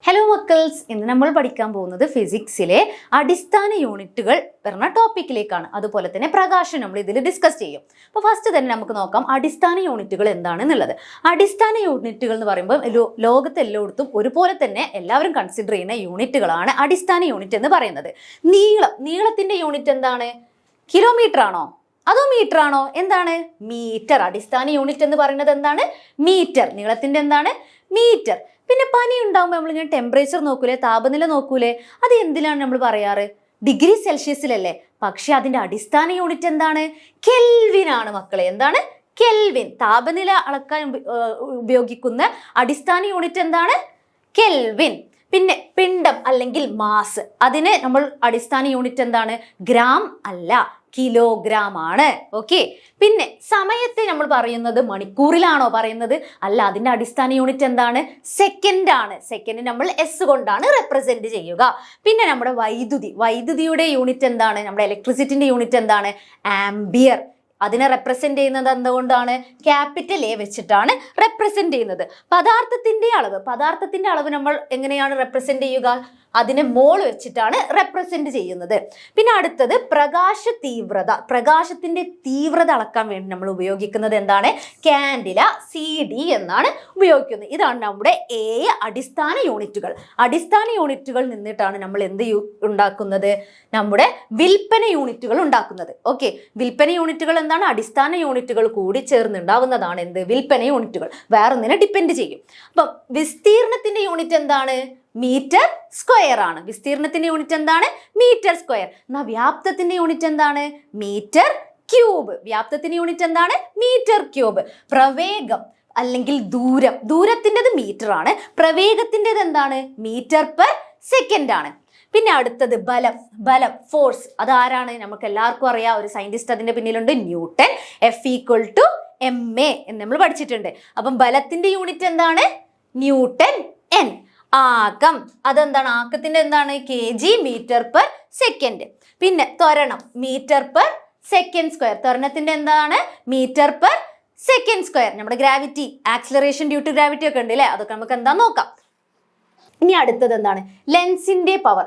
Hello മക്കൾസ്, ഇന്ന് നമ്മൾ പഠിക്കാൻ പോകുന്നത് ഫിസിക്സിലെ അടിസ്ഥാന യൂണിറ്റുകൾ പറഞ്ഞ ടോപ്പിക്കിലേക്കാണ്. അതുപോലെ തന്നെ പ്രകാശം നമ്മൾ ഇതിൽ ഡിസ്കസ് ചെയ്യും. അപ്പോൾ ഫസ്റ്റ് തന്നെ നമുക്ക് നോക്കാം അടിസ്ഥാന യൂണിറ്റുകൾ എന്താണെന്നുള്ളത്. അടിസ്ഥാന യൂണിറ്റുകൾ എന്ന് പറയുമ്പോൾ ലോകത്ത് എല്ലായിടത്തും ഒരുപോലെ തന്നെ എല്ലാവരും കൺസിഡർ ചെയ്യുന്ന യൂണിറ്റുകളാണ് അടിസ്ഥാന യൂണിറ്റ് എന്ന് പറയുന്നത്. നീളത്തിന്റെ യൂണിറ്റ് എന്താണ്? കിലോമീറ്റർ ആണോ അതോ മീറ്റർ ആണോ? എന്താണ്? മീറ്റർ. അടിസ്ഥാന യൂണിറ്റ് എന്ന് പറയുന്നത് എന്താണ്? മീറ്റർ. നീളത്തിന്റെ എന്താണ്? മീറ്റർ. പിന്നെ പനി ഉണ്ടാകുമ്പോൾ നമ്മളിങ്ങനെ ടെമ്പറേച്ചർ നോക്കൂലേ, താപനില നോക്കൂലേ, അത് എന്തിനാണ് നമ്മൾ പറയാറ്? ഡിഗ്രി സെൽഷ്യസിലല്ലേ. പക്ഷെ അതിന്റെ അടിസ്ഥാന യൂണിറ്റ് എന്താണ്? കെൽവിൻ ആണ് മക്കളെ. എന്താണ്? കെൽവിൻ. താപനില അളക്കാൻ ഉപയോഗിക്കുന്ന അടിസ്ഥാന യൂണിറ്റ് എന്താണ്? കെൽവിൻ. പിന്നെ പിണ്ഡം അല്ലെങ്കിൽ മാസ്, അതിന് നമ്മൾ അടിസ്ഥാന യൂണിറ്റ് എന്താണ്? ഗ്രാം അല്ല, കിലോഗ്രാം ആണ്. ഓക്കെ. പിന്നെ സമയത്തെ നമ്മൾ പറയുന്നത് മണിക്കൂറിലാണോ പറയുന്നത്? അല്ല, അതിന്റെ അടിസ്ഥാന യൂണിറ്റ് എന്താണ്? സെക്കൻഡ് ആണ്. സെക്കൻഡ് നമ്മൾ എസ് കൊണ്ടാണ് റെപ്രസെന്റ് ചെയ്യുക. പിന്നെ നമ്മുടെ വൈദ്യുതിയുടെ യൂണിറ്റ് എന്താണ്? നമ്മുടെ ഇലക്ട്രിസിറ്റിന്റെ യൂണിറ്റ് എന്താണ്? ആംബിയർ. അതിനെ റെപ്രസെന്റ് ചെയ്യുന്നത് എന്തുകൊണ്ടാണ്? ക്യാപിറ്റൽ എ വെച്ചിട്ടാണ് റെപ്രസെന്റ് ചെയ്യുന്നത്. പദാർത്ഥത്തിന്റെ അളവ് നമ്മൾ എങ്ങനെയാണ് റെപ്രസെന്റ് ചെയ്യുക? അതിനെ മോൾ വെച്ചിട്ടാണ് റെപ്രസെന്റ് ചെയ്യുന്നത്. പിന്നെ അടുത്തത് പ്രകാശത്തിന്റെ തീവ്രത അളക്കാൻ വേണ്ടി നമ്മൾ ഉപയോഗിക്കുന്നത് എന്താണ്? കാൻഡില CD എന്നാണ് ഉപയോഗിക്കുന്നത്. ഇതാണ് നമ്മുടെ അടിസ്ഥാന യൂണിറ്റുകൾ. അടിസ്ഥാന യൂണിറ്റുകൾ നിന്നിട്ടാണ് നമ്മൾ എന്ത് ഉണ്ടാക്കുന്നത്? നമ്മുടെ വിൽപ്പന യൂണിറ്റുകൾ ഉണ്ടാക്കുന്നത്. ഓക്കെ. വിൽപ്പന യൂണിറ്റുകൾ എന്താണ്? അടിസ്ഥാന യൂണിറ്റുകൾ കൂടി ചേർന്നുണ്ടാവുന്നതാണ് എന്ത്? വിൽപ്പന യൂണിറ്റുകൾ. വേറൊന്നിനെ ഡിപ്പെൻഡ് ചെയ്യും. അപ്പം വിസ്തീർണത്തിന്റെ യൂണിറ്റ് എന്താണ്? മീറ്റർ സ്ക്വയർ ആണ്. വിസ്തീർണത്തിന്റെ യൂണിറ്റ് എന്താണ്? Metre square. എന്നാ വ്യാപ്തത്തിന്റെ യൂണിറ്റ് എന്താണ്? Metre cube. വ്യാപ്തത്തിന്റെ യൂണിറ്റ് എന്താണ്? Metre cube. പ്രവേഗം അല്ലെങ്കിൽ ദൂരത്തിൻ്റെത് മീറ്റർ ആണ്. പ്രവേഗത്തിൻ്റെത് എന്താണ്? മീറ്റർ പെർ സെക്കൻഡ് ആണ്. പിന്നെ അടുത്തത് ബലം ഫോഴ്സ്. അതാരാണ്? നമുക്ക് എല്ലാവർക്കും അറിയാം, ഒരു സയന്റിസ്റ്റ് അതിന്റെ പിന്നിലുണ്ട്, ന്യൂട്ടൺ. F=ma എന്ന് നമ്മൾ പഠിച്ചിട്ടുണ്ട്. അപ്പം ബലത്തിന്റെ യൂണിറ്റ് എന്താണ്? Newton N. ആക്കം, അതെന്താണ്? ആക്കത്തിന്റെ എന്താണ്? kg metre per second. പിന്നെ ത്വരണം മീറ്റർ പെർ സെക്കൻഡ് സ്ക്വയർ. ത്വരണത്തിന്റെ എന്താണ്? Metre per second square. നമ്മുടെ gravity, acceleration due to gravity ഒക്കെ ഉണ്ട് അല്ലേ, അതൊക്കെ നമുക്ക് എന്താ നോക്കാം. ഇനി അടുത്തത് എന്താണ്? ലെൻസിന്റെ പവർ.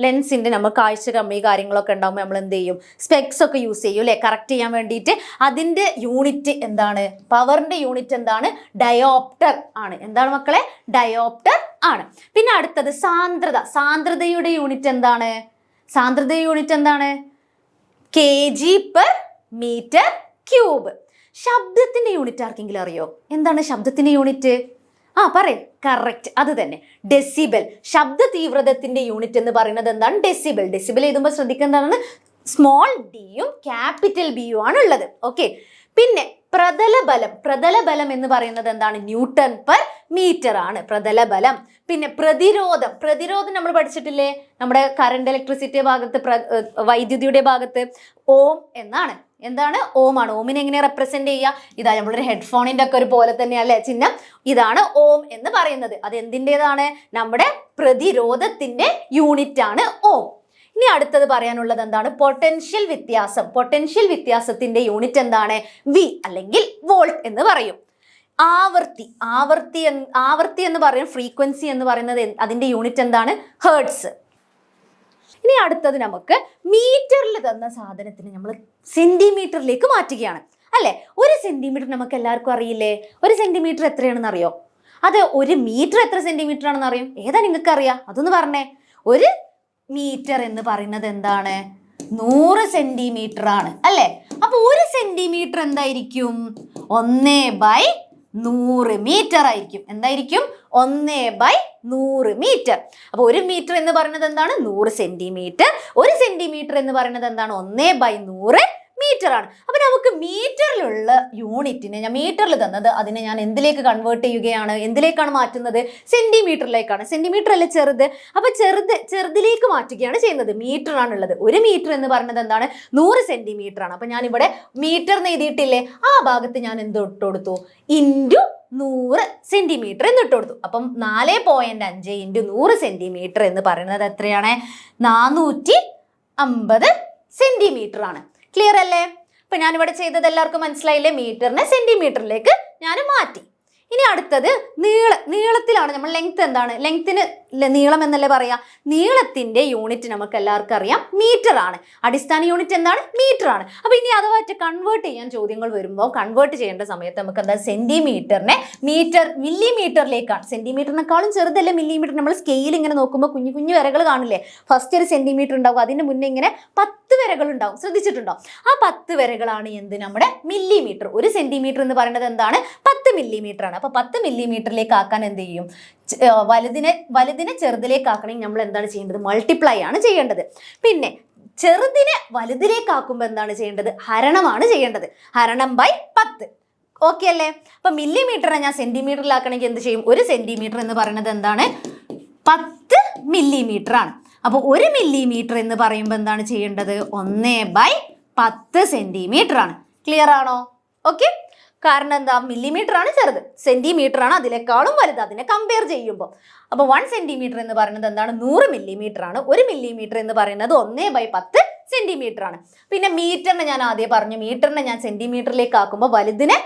ലെൻസിന്റെ നമ്മൾ കാഴ്ച കമ്മി കാര്യങ്ങളൊക്കെ ഉണ്ടാകുമ്പോൾ നമ്മൾ എന്ത് ചെയ്യും? സ്പെക്സ് ഒക്കെ യൂസ് ചെയ്യും അല്ലെ, കറക്റ്റ് ചെയ്യാൻ വേണ്ടിയിട്ട്. അതിന്റെ യൂണിറ്റ് എന്താണ്? പവറിന്റെ യൂണിറ്റ് എന്താണ്? ഡയോപ്റ്റർ ആണ്. എന്താണ് മക്കളെ? ഡയോപ്റ്റർ ആണ്. പിന്നെ അടുത്തത് സാന്ദ്രതയുടെ യൂണിറ്റ് എന്താണ്? kg per metre cube. ശബ്ദത്തിന്റെ യൂണിറ്റ് ആർക്കെങ്കിലും അറിയോ? എന്താണ് ശബ്ദത്തിന്റെ യൂണിറ്റ്? പറയും. കറക്റ്റ്, അത് തന്നെ, ഡെസിബൽ. ശബ്ദ തീവ്രതത്തിന്റെ യൂണിറ്റ് എന്ന് പറയുന്നത് എന്താണ്? ഡെസിബൽ. ഡെസിബൽ എഴുതുമ്പോൾ ശ്രദ്ധിക്കുന്നതാണ് സ്മോൾ ഡിയും ക്യാപിറ്റൽ ബിയും ആണ് ഉള്ളത്. ഓക്കെ. പിന്നെ പ്രതലബലം എന്ന് പറയുന്നത് എന്താണ്? ന്യൂട്ടൺ പെർ മീറ്റർ ആണ് പ്രതലബലം. പിന്നെ പ്രതിരോധം നമ്മൾ പഠിച്ചിട്ടില്ലേ? നമ്മുടെ കറണ്ട് ഇലക്ട്രിസിറ്റി ഭാഗത്ത്, വൈദ്യുതിയുടെ ഭാഗത്ത് ഓം എന്നാണ്. എന്താണ്? ഓം ആണ്. ഓമിനെ എങ്ങനെ റെപ്രസെന്റ് ചെയ്യുക? ഇതാ നമ്മളൊരു ഹെഡ്ഫോണിന്റെ ഒക്കെ ഒരു പോലെ തന്നെയല്ലേ ചിഹ്നം. ഇതാണ് ഓം എന്ന് പറയുന്നത്. അത് എന്തിൻ്റെതാണ്? നമ്മുടെ പ്രതിരോധത്തിന്റെ യൂണിറ്റ് ആണ് ഓം. ഇനി അടുത്തത് പറയാനുള്ളത് എന്താണ്? പൊട്ടൻഷ്യൽ വ്യത്യാസത്തിന്റെ യൂണിറ്റ് എന്താണ്? വി അല്ലെങ്കിൽ വോൾട്ട് എന്ന് പറയും. ആവർത്തി എന്ന് പറയും. ഫ്രീക്വൻസി എന്ന് പറയുന്നത് അതിന്റെ യൂണിറ്റ് എന്താണ്? ഹെർട്സ്. ഇനി അടുത്തത് നമുക്ക് മീറ്ററിൽ തന്ന സാധനത്തിന് നമ്മൾ സെന്റിമീറ്ററിലേക്ക് മാറ്റുകയാണ് അല്ലെ. ഒരു സെന്റിമീറ്റർ നമുക്ക് എല്ലാവർക്കും അറിയില്ലേ? ഒരു സെന്റിമീറ്റർ എത്രയാണെന്ന് അറിയോ? അത് ഒരു മീറ്റർ എത്ര സെന്റിമീറ്റർ ആണെന്ന് അറിയും? ഏതാ നിങ്ങൾക്ക് അറിയാം? അതൊന്ന് പറഞ്ഞേ. ഒരു മീറ്റർ എന്ന് പറയുന്നത് എന്താണ്? 100 സെന്റിമീറ്റർ ആണ് അല്ലെ. അപ്പൊ ഒരു സെന്റിമീറ്റർ എന്തായിരിക്കും? 1/100 മീറ്റർ ആയിരിക്കും. എന്തായിരിക്കും? 1/100 മീറ്റർ. അപ്പൊ ഒരു മീറ്റർ എന്ന് പറയുന്നത് എന്താണ്? 100 സെന്റിമീറ്റർ. ഒരു സെന്റിമീറ്റർ എന്ന് പറയുന്നത് എന്താണ്? 1/100 മീറ്റർ ആണ്. അപ്പൊ നമുക്ക് മീറ്ററിലുള്ള യൂണിറ്റിനെ, ഞാൻ മീറ്ററിൽ തന്നത്, അതിനെ ഞാൻ എന്തിലേക്ക് കൺവേർട്ട് ചെയ്യുകയാണ്? എന്തിലേക്കാണ് മാറ്റുന്നത്? സെന്റിമീറ്ററിലേക്കാണ്. സെന്റിമീറ്റർ അല്ലേ ചെറുത്? അപ്പൊ ചെറുതിലേക്ക് മാറ്റുകയാണ് ചെയ്യുന്നത്. മീറ്റർ ആണുള്ളത്. ഒരു മീറ്റർ എന്ന് പറയുന്നത് എന്താണ്? 100 സെന്റിമീറ്റർ ആണ്. അപ്പൊ ഞാൻ ഇവിടെ മീറ്റർ എന്ന് എഴുതിയിട്ടില്ലേ, ആ ഭാഗത്ത് ഞാൻ എന്ത് ഇട്ട് കൊടുത്തു? ഇൻറ്റു 100 സെന്റിമീറ്റർ എന്ന് ഇട്ട് കൊടുത്തു. അപ്പം 4.5 ഇൻറ്റു 100 സെന്റിമീറ്റർ എന്ന് പറയുന്നത് എത്രയാണ്? 450 സെന്റിമീറ്റർ ആണ്. ക്ലിയർ അല്ലേ? അപ്പൊ ഞാനിവിടെ ചെയ്തത് എല്ലാവർക്കും മനസ്സിലായില്ലേ? മീറ്ററിനെ സെന്റിമീറ്ററിലേക്ക് ഞാൻ മാറ്റി. ഇനി അടുത്തത് നീളത്തിലാണ്. നമ്മൾ ലെങ്ത് എന്താണ്? ലെങ്ത്തിന് നീളം എന്നല്ലേ പറയാ. നീളത്തിന്റെ യൂണിറ്റ് നമുക്ക് എല്ലാവർക്കും അറിയാം മീറ്റർ ആണ്. അടിസ്ഥാന യൂണിറ്റ് എന്താണ്? മീറ്റർ ആണ്. അപ്പൊ ഇനി അഥവാ കൺവേർട്ട് ചെയ്യാൻ ചോദ്യങ്ങൾ വരുമ്പോൾ കൺവേർട്ട് ചെയ്യേണ്ട സമയത്ത് നമുക്ക് എന്താ, സെന്റിമീറ്ററിനെ മില്ലിമീറ്ററിലേക്കാണ്. സെന്റിമീറ്ററിനെക്കാളും ചെറുതല്ലേ മില്ലിമീറ്റർ. നമ്മൾ സ്കെയിൽ ഇങ്ങനെ നോക്കുമ്പോൾ കുഞ്ഞു കുഞ്ഞു വരകൾ കാണില്ലേ. ഫസ്റ്റ് ഒരു സെന്റിമീറ്റർ ഉണ്ടാവും, അതിന്റെ മുന്നേ ഇങ്ങനെ 10 വരകൾ ഉണ്ടാവും. ശ്രദ്ധിച്ചിട്ടുണ്ടോ? ആ 10 വരകളാണ് എന്ത്, നമ്മുടെ മില്ലിമീറ്റർ. ഒരു സെന്റിമീറ്റർ എന്ന് പറയുന്നത് എന്താണ്? 10 മില്ലിമീറ്റർ ആണ്. അപ്പൊ 10 മില്ലിമീറ്ററിലേക്ക് ആക്കാൻ എന്ത് ചെയ്യും? വലുതിനെ ചെറുതിലേക്ക് ആക്കണമെങ്കിൽ നമ്മൾ എന്താണ് ചെയ്യേണ്ടത്? മൾട്ടിപ്ലൈ ആണ് ചെയ്യേണ്ടത്. പിന്നെ ചെറുതിനെ വലുതിലേക്ക് ആക്കുമ്പോൾ എന്താണ് ചെയ്യേണ്ടത്? ഹരണമാണ് ചെയ്യേണ്ടത്. ഹരണം ബൈ 10. ഓക്കെ അല്ലേ? അപ്പൊ മില്ലിമീറ്ററിനെ ഞാൻ സെന്റിമീറ്ററിലാക്കണമെങ്കിൽ എന്ത് ചെയ്യും? ഒരു സെന്റിമീറ്റർ എന്ന് പറയുന്നത് എന്താണ്? 10 മില്ലിമീറ്റർ ആണ്. അപ്പോൾ 1 മില്ലിമീറ്റർ എന്ന് പറയുമ്പോൾ എന്താണ് ചെയ്യേണ്ടത്? 1/10 സെന്റിമീറ്റർ ആണ്. ക്ലിയർ ആണോ? ഓക്കെ. കാരണം എന്താ? മില്ലിമീറ്റർ ആണ് ചെറുത്, സെന്റിമീറ്റർ ആണ് അതിനേക്കാളും വലുത് അതിനെ കമ്പയർ ചെയ്യുമ്പോൾ. അപ്പോൾ 1 സെന്റിമീറ്റർ എന്ന് പറയുന്നത് എന്താണ്? 100 മില്ലിമീറ്റർ ആണ്. 1 മില്ലിമീറ്റർ എന്ന് പറയുന്നത് 1/10 സെന്റിമീറ്റർ ആണ്. പിന്നെ മീറ്ററിനെ ഞാൻ ആദ്യം പറഞ്ഞു, മീറ്ററിനെ ഞാൻ സെന്റിമീറ്ററിലേക്ക് ആക്കുമ്പോൾ വലുതിനെ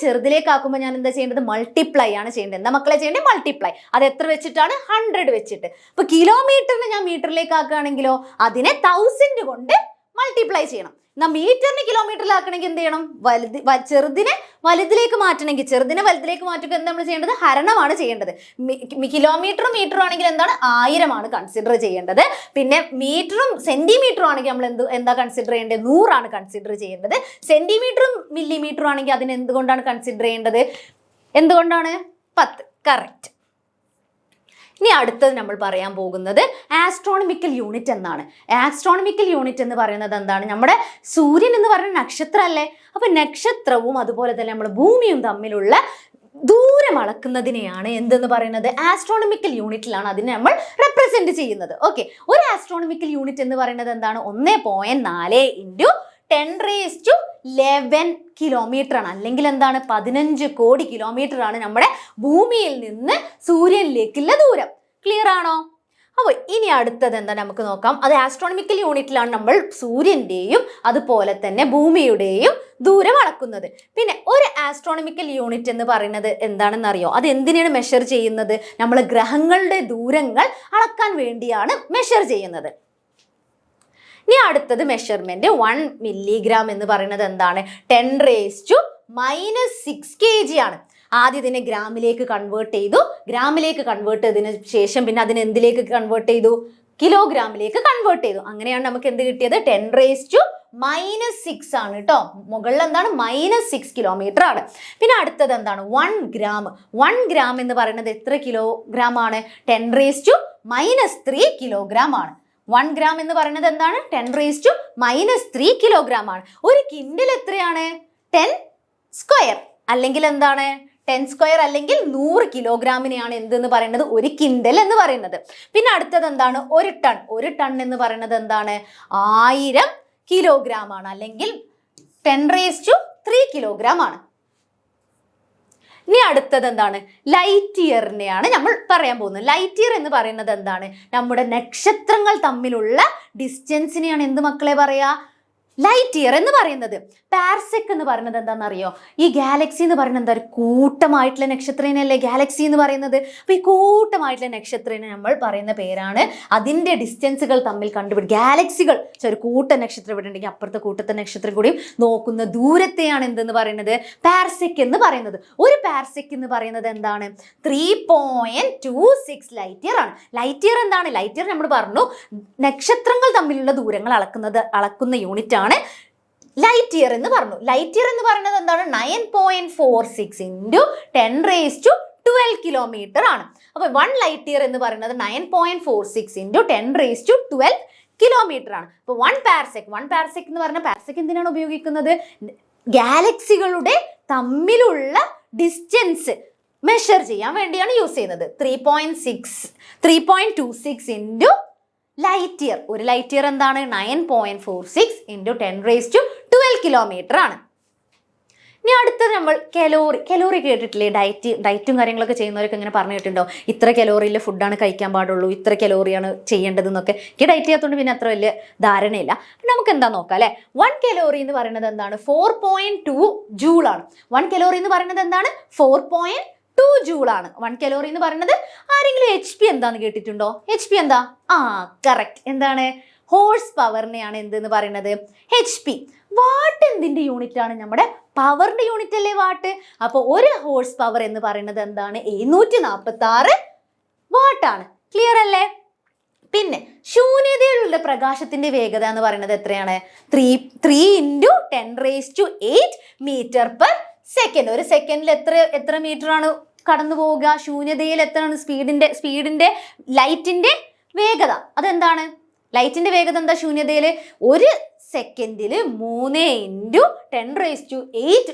ചെറുതിലേക്ക് ആക്കുമ്പോൾ ഞാൻ എന്താ ചെയ്യേണ്ടത്? മൾട്ടിപ്ലൈ ആണ് ചെയ്യേണ്ടത്. എന്താ മക്കളെ ചെയ്യേണ്ടത്? മൾട്ടിപ്ലൈ. അത് എത്ര വെച്ചിട്ടാണ്? 100 വെച്ചിട്ട്. ഇപ്പൊ കിലോമീറ്ററിനെ ഞാൻ മീറ്ററിലേക്ക് ആക്കുകയാണെങ്കിലോ അതിനെ 1000 കൊണ്ട് മൾട്ടിപ്ലൈ ചെയ്യണം. മീറ്ററിന് കിലോമീറ്ററിലാക്കണമെങ്കിൽ എന്ത് ചെയ്യണം? ചെറുതിനെ വലുതിലേക്ക് മാറ്റണമെങ്കിൽ, ചെറുതിനെ വലുതിലേക്ക് മാറ്റുക എന്താ നമ്മൾ ചെയ്യേണ്ടത്? ഹരണമാണ് ചെയ്യേണ്ടത്. കിലോമീറ്ററും മീറ്ററും ആണെങ്കിൽ എന്താണ്? 1000 ആണ് കൺസിഡർ ചെയ്യേണ്ടത്. പിന്നെ മീറ്ററും സെന്റിമീറ്ററും ആണെങ്കിൽ നമ്മൾ എന്താ കൺസിഡർ ചെയ്യേണ്ടത്? 100 ആണ് കൺസിഡർ ചെയ്യേണ്ടത്. സെന്റിമീറ്ററും മില്ലിമീറ്ററും ആണെങ്കിൽ അതിന് എന്തുകൊണ്ടാണ് കൺസിഡർ ചെയ്യേണ്ടത്? എന്തുകൊണ്ടാണ്? 10. കറക്റ്റ്. ഇനി അടുത്തത് നമ്മൾ പറയാൻ പോകുന്നത് ആസ്ട്രോണമിക്കൽ യൂണിറ്റ് എന്നാണ്. ആസ്ട്രോണമിക്കൽ യൂണിറ്റ് എന്ന് പറയുന്നത് എന്താണ്? നമ്മുടെ സൂര്യൻ എന്ന് പറയുന്ന നക്ഷത്രം അല്ലേ. അപ്പൊ നക്ഷത്രവും അതുപോലെ തന്നെ നമ്മുടെ ഭൂമിയും തമ്മിലുള്ള ദൂരം അളക്കുന്നതിനെയാണ് എന്തെന്ന് പറയുന്നത്? ആസ്ട്രോണമിക്കൽ യൂണിറ്റിലാണ് അതിനെ നമ്മൾ റെപ്രസെന്റ് ചെയ്യുന്നത്. ഓക്കെ. ഒരു ആസ്ട്രോണമിക്കൽ യൂണിറ്റ് എന്ന് പറയുന്നത് എന്താണ്? 1.4 × 10⁻11 കിലോമീറ്റർ ആണ്. അല്ലെങ്കിൽ എന്താണ്? 15 കോടി കിലോമീറ്റർ ആണ് നമ്മുടെ ഭൂമിയിൽ നിന്ന് സൂര്യനിലേക്കുള്ള ദൂരം. ക്ലിയർ ആണോ? അപ്പോൾ ഇനി അടുത്തത് എന്താ നമുക്ക് നോക്കാം. അത് ആസ്ട്രോണമിക്കൽ യൂണിറ്റിലാണ് നമ്മൾ സൂര്യന്റെയും അതുപോലെ തന്നെ ഭൂമിയുടെയും ദൂരം അളക്കുന്നത്. പിന്നെ ഒരു ആസ്ട്രോണമിക്കൽ യൂണിറ്റ് എന്ന് പറയുന്നത് എന്താണെന്ന് അറിയോ? അത് എന്തിനാണ് മെഷർ ചെയ്യുന്നത്? നമ്മൾ ഗ്രഹങ്ങളുടെ ദൂരങ്ങൾ അളക്കാൻ വേണ്ടിയാണ് മെഷർ ചെയ്യുന്നത്. ഇനി അടുത്തത് മെഷർമെന്റ് 1 മില്ലിഗ്രാം എന്ന് പറയുന്നത് എന്താണ്? 10⁻⁻6 kg ആണ്. ആദ്യം ഇതിനെ ഗ്രാമിലേക്ക് കൺവേർട്ട് ചെയ്തു. ഗ്രാമിലേക്ക് കൺവേർട്ട് ചെയ്തതിന് ശേഷം പിന്നെ അതിനെ എന്തിലേക്ക് കൺവേർട്ട് ചെയ്തു? കിലോഗ്രാമിലേക്ക് കൺവേർട്ട് ചെയ്തു. അങ്ങനെയാണ് നമുക്ക് എന്ത് കിട്ടിയത്? 10⁻6 ആണ് കേട്ടോ. മുകളിൽ എന്താണ്? -6 കിലോമീറ്റർ ആണ്. പിന്നെ അടുത്തത് എന്താണ്? 1 ഗ്രാം. 1 ഗ്രാം എന്ന് പറയുന്നത് എത്ര കിലോഗ്രാം ആണ്? 10⁻³ കിലോഗ്രാം ആണ്. 1 ഗ്രാം എന്ന് പറയുന്നത് എന്താണ്? 10⁻³ കിലോഗ്രാം ആണ്. ഒരു കിൻഡിൽ എത്രയാണ്? 10 സ്ക്വയർ അല്ലെങ്കിൽ എന്താണ്? 10 സ്ക്വയർ അല്ലെങ്കിൽ 100 കിലോഗ്രാമിനെയാണ് എന്തെന്ന് പറയുന്നത്? ഒരു കിൻഡൽ എന്ന് പറയുന്നത്. പിന്നെ അടുത്തത് എന്താണ്? 1 ടൺ. 1 ടൺ എന്ന് പറയുന്നത് എന്താണ്? 1000 കിലോഗ്രാം ആണ് അല്ലെങ്കിൽ 10⁻³ കിലോഗ്രാം ആണ്. ഇനി അടുത്തത് എന്താണ്? ലൈറ്റ് ഇയറിനെയാണ് നമ്മൾ പറയാൻ പോകുന്നത്. ലൈറ്റ് ഇയർ എന്ന് പറയുന്നത് എന്താണ്? നമ്മുടെ നക്ഷത്രങ്ങൾ തമ്മിലുള്ള ഡിസ്റ്റൻസിനെയാണ് എന്ത് മക്കളെ പറയാ? ലൈറ്റ് ഇയർ എന്ന് പറയുന്നത്. പാർസെക് എന്ന് പറയുന്നത് എന്താണെന്നറിയോ? ഈ ഗാലക്സി എന്ന് പറയുന്നത് എന്താ? ഒരു കൂട്ടമായിട്ടുള്ള നക്ഷത്രത്തിനല്ലേ ഗാലക്സി എന്ന് പറയുന്നത്. അപ്പൊ ഈ കൂട്ടമായിട്ടുള്ള നക്ഷത്രത്തിന് നമ്മൾ പറയുന്ന പേരാണ്, അതിന്റെ ഡിസ്റ്റൻസുകൾ തമ്മിൽ ഗാലക്സികൾ ഒരു കൂട്ട നക്ഷത്രം ഇവിടെ ഉണ്ടെങ്കിൽ അപ്പുറത്തെ കൂട്ടത്തെ നക്ഷത്രം കൂടി നോക്കുന്ന ദൂരത്തെയാണ് എന്തെന്ന് പറയുന്നത്? പാർസെക് എന്ന് പറയുന്നത്. ഒരു പാർസെക് എന്ന് പറയുന്നത് എന്താണ്? 3.26 ലൈറ്റ് ഇയർ ആണ്. ലൈറ്റ് ഇയർ എന്താണ്? ലൈറ്റ് ഇയർ നമ്മൾ പറഞ്ഞു നക്ഷത്രങ്ങൾ തമ്മിലുള്ള ദൂരങ്ങൾ അളക്കുന്ന യൂണിറ്റ് ആണ് ലൈറ്റ് ഇയർ എന്ന് പറഞ്ഞു. ലൈറ്റ് ഇയർ എന്ന് പറയുന്നത് എന്താണ്? 9.46 × 10⁻12 കിലോമീറ്റർ ആണ്. അപ്പൊ 1 ലൈറ്റ് ഇയർ എന്ന് പറയുന്നത് 9.46 × 10⁻12 കിലോമീറ്റർ ആണ്. അപ്പൊ 1 പാർസെക് എന്ന് പറഞ്ഞ പാർസെക് എന്തിനാണ് ഉപയോഗിക്കുന്നത്? ഗാലക്സികളുടെ തമ്മിലുള്ള ഡിസ്റ്റൻസ് മെഷർ ചെയ്യാൻ വേണ്ടിയാണ് യൂസ് ചെയ്യുന്നത്. 3.26 × ലൈറ്റ് ഇയർ. ഒരു ലൈറ്റ് ഇയർ എന്താണ്? 9.46 × 10⁻12 കിലോമീറ്റർ ആണ്. ഇനി അടുത്തത് നമ്മൾ കലോറി കേട്ടിട്ടില്ലേ? ഡയറ്റും കാര്യങ്ങളൊക്കെ ചെയ്യുന്നവരൊക്കെ ഇങ്ങനെ പറഞ്ഞു കേട്ടിട്ടുണ്ടോ? ഇത്ര കലോറിയിലെ ഫുഡാണ് കഴിക്കാൻ പാടുള്ളൂ, ഇത്ര കലോറിയാണ് ചെയ്യേണ്ടത് എന്നൊക്കെ. എനിക്ക് ഡയറ്റ് ചെയ്യാത്തതുകൊണ്ട് പിന്നെ അത്ര വലിയ ധാരണയില്ല. നമുക്ക് എന്താ നോക്കാം അല്ലെ. 1 കലോറി എന്ന് പറയുന്നത് എന്താണ്? 4.2 ജൂൾ ആണ്. 1 കലോറി എന്ന് പറയുന്നത് എന്താണ്? 4.2 ജൂൾ ആണ് 1 കലോറി എന്ന് പറയുന്നത്. ആരെങ്കിലും HP എന്താന്ന് കേട്ടിട്ടുണ്ടോ? HP എന്താ? കറക്റ്റ്. എന്താണ്? ഹോഴ്സ് പവറിനെയാണ് എന്തെന്ന് പറയുന്നത്? HP. വാട്ട് എന്തിന്റെ യൂണിറ്റ് ആണ്? നമ്മുടെ പവറിന്റെ യൂണിറ്റ് അല്ലേ വാട്ട്. അപ്പോൾ 1 ഹോഴ്സ് പവർ എന്ന് പറയുന്നത് എന്താണ്? 746 വാട്ടാണ്. ക്ലിയർ അല്ലേ? പിന്നെ ശൂന്യതയിലുള്ള പ്രകാശത്തിന്റെ വേഗത എന്ന് പറയുന്നത് എത്രയാണ്? 3 × 10⁸ മീറ്റർ പെർ സെക്കൻഡ്. ഒരു സെക്കൻഡിൽ എത്ര മീറ്റർ ആണ് കടന്നു പോവുക? ശൂന്യതയിൽ എത്രയാണ് സ്പീഡിന്റെ ലൈറ്റിന്റെ വേഗത? അതെന്താണ്? ലൈറ്റിന്റെ വേഗത എന്താ ശൂന്യതയിൽ? ഒരു സെക്കൻഡിൽ 3 × 10⁸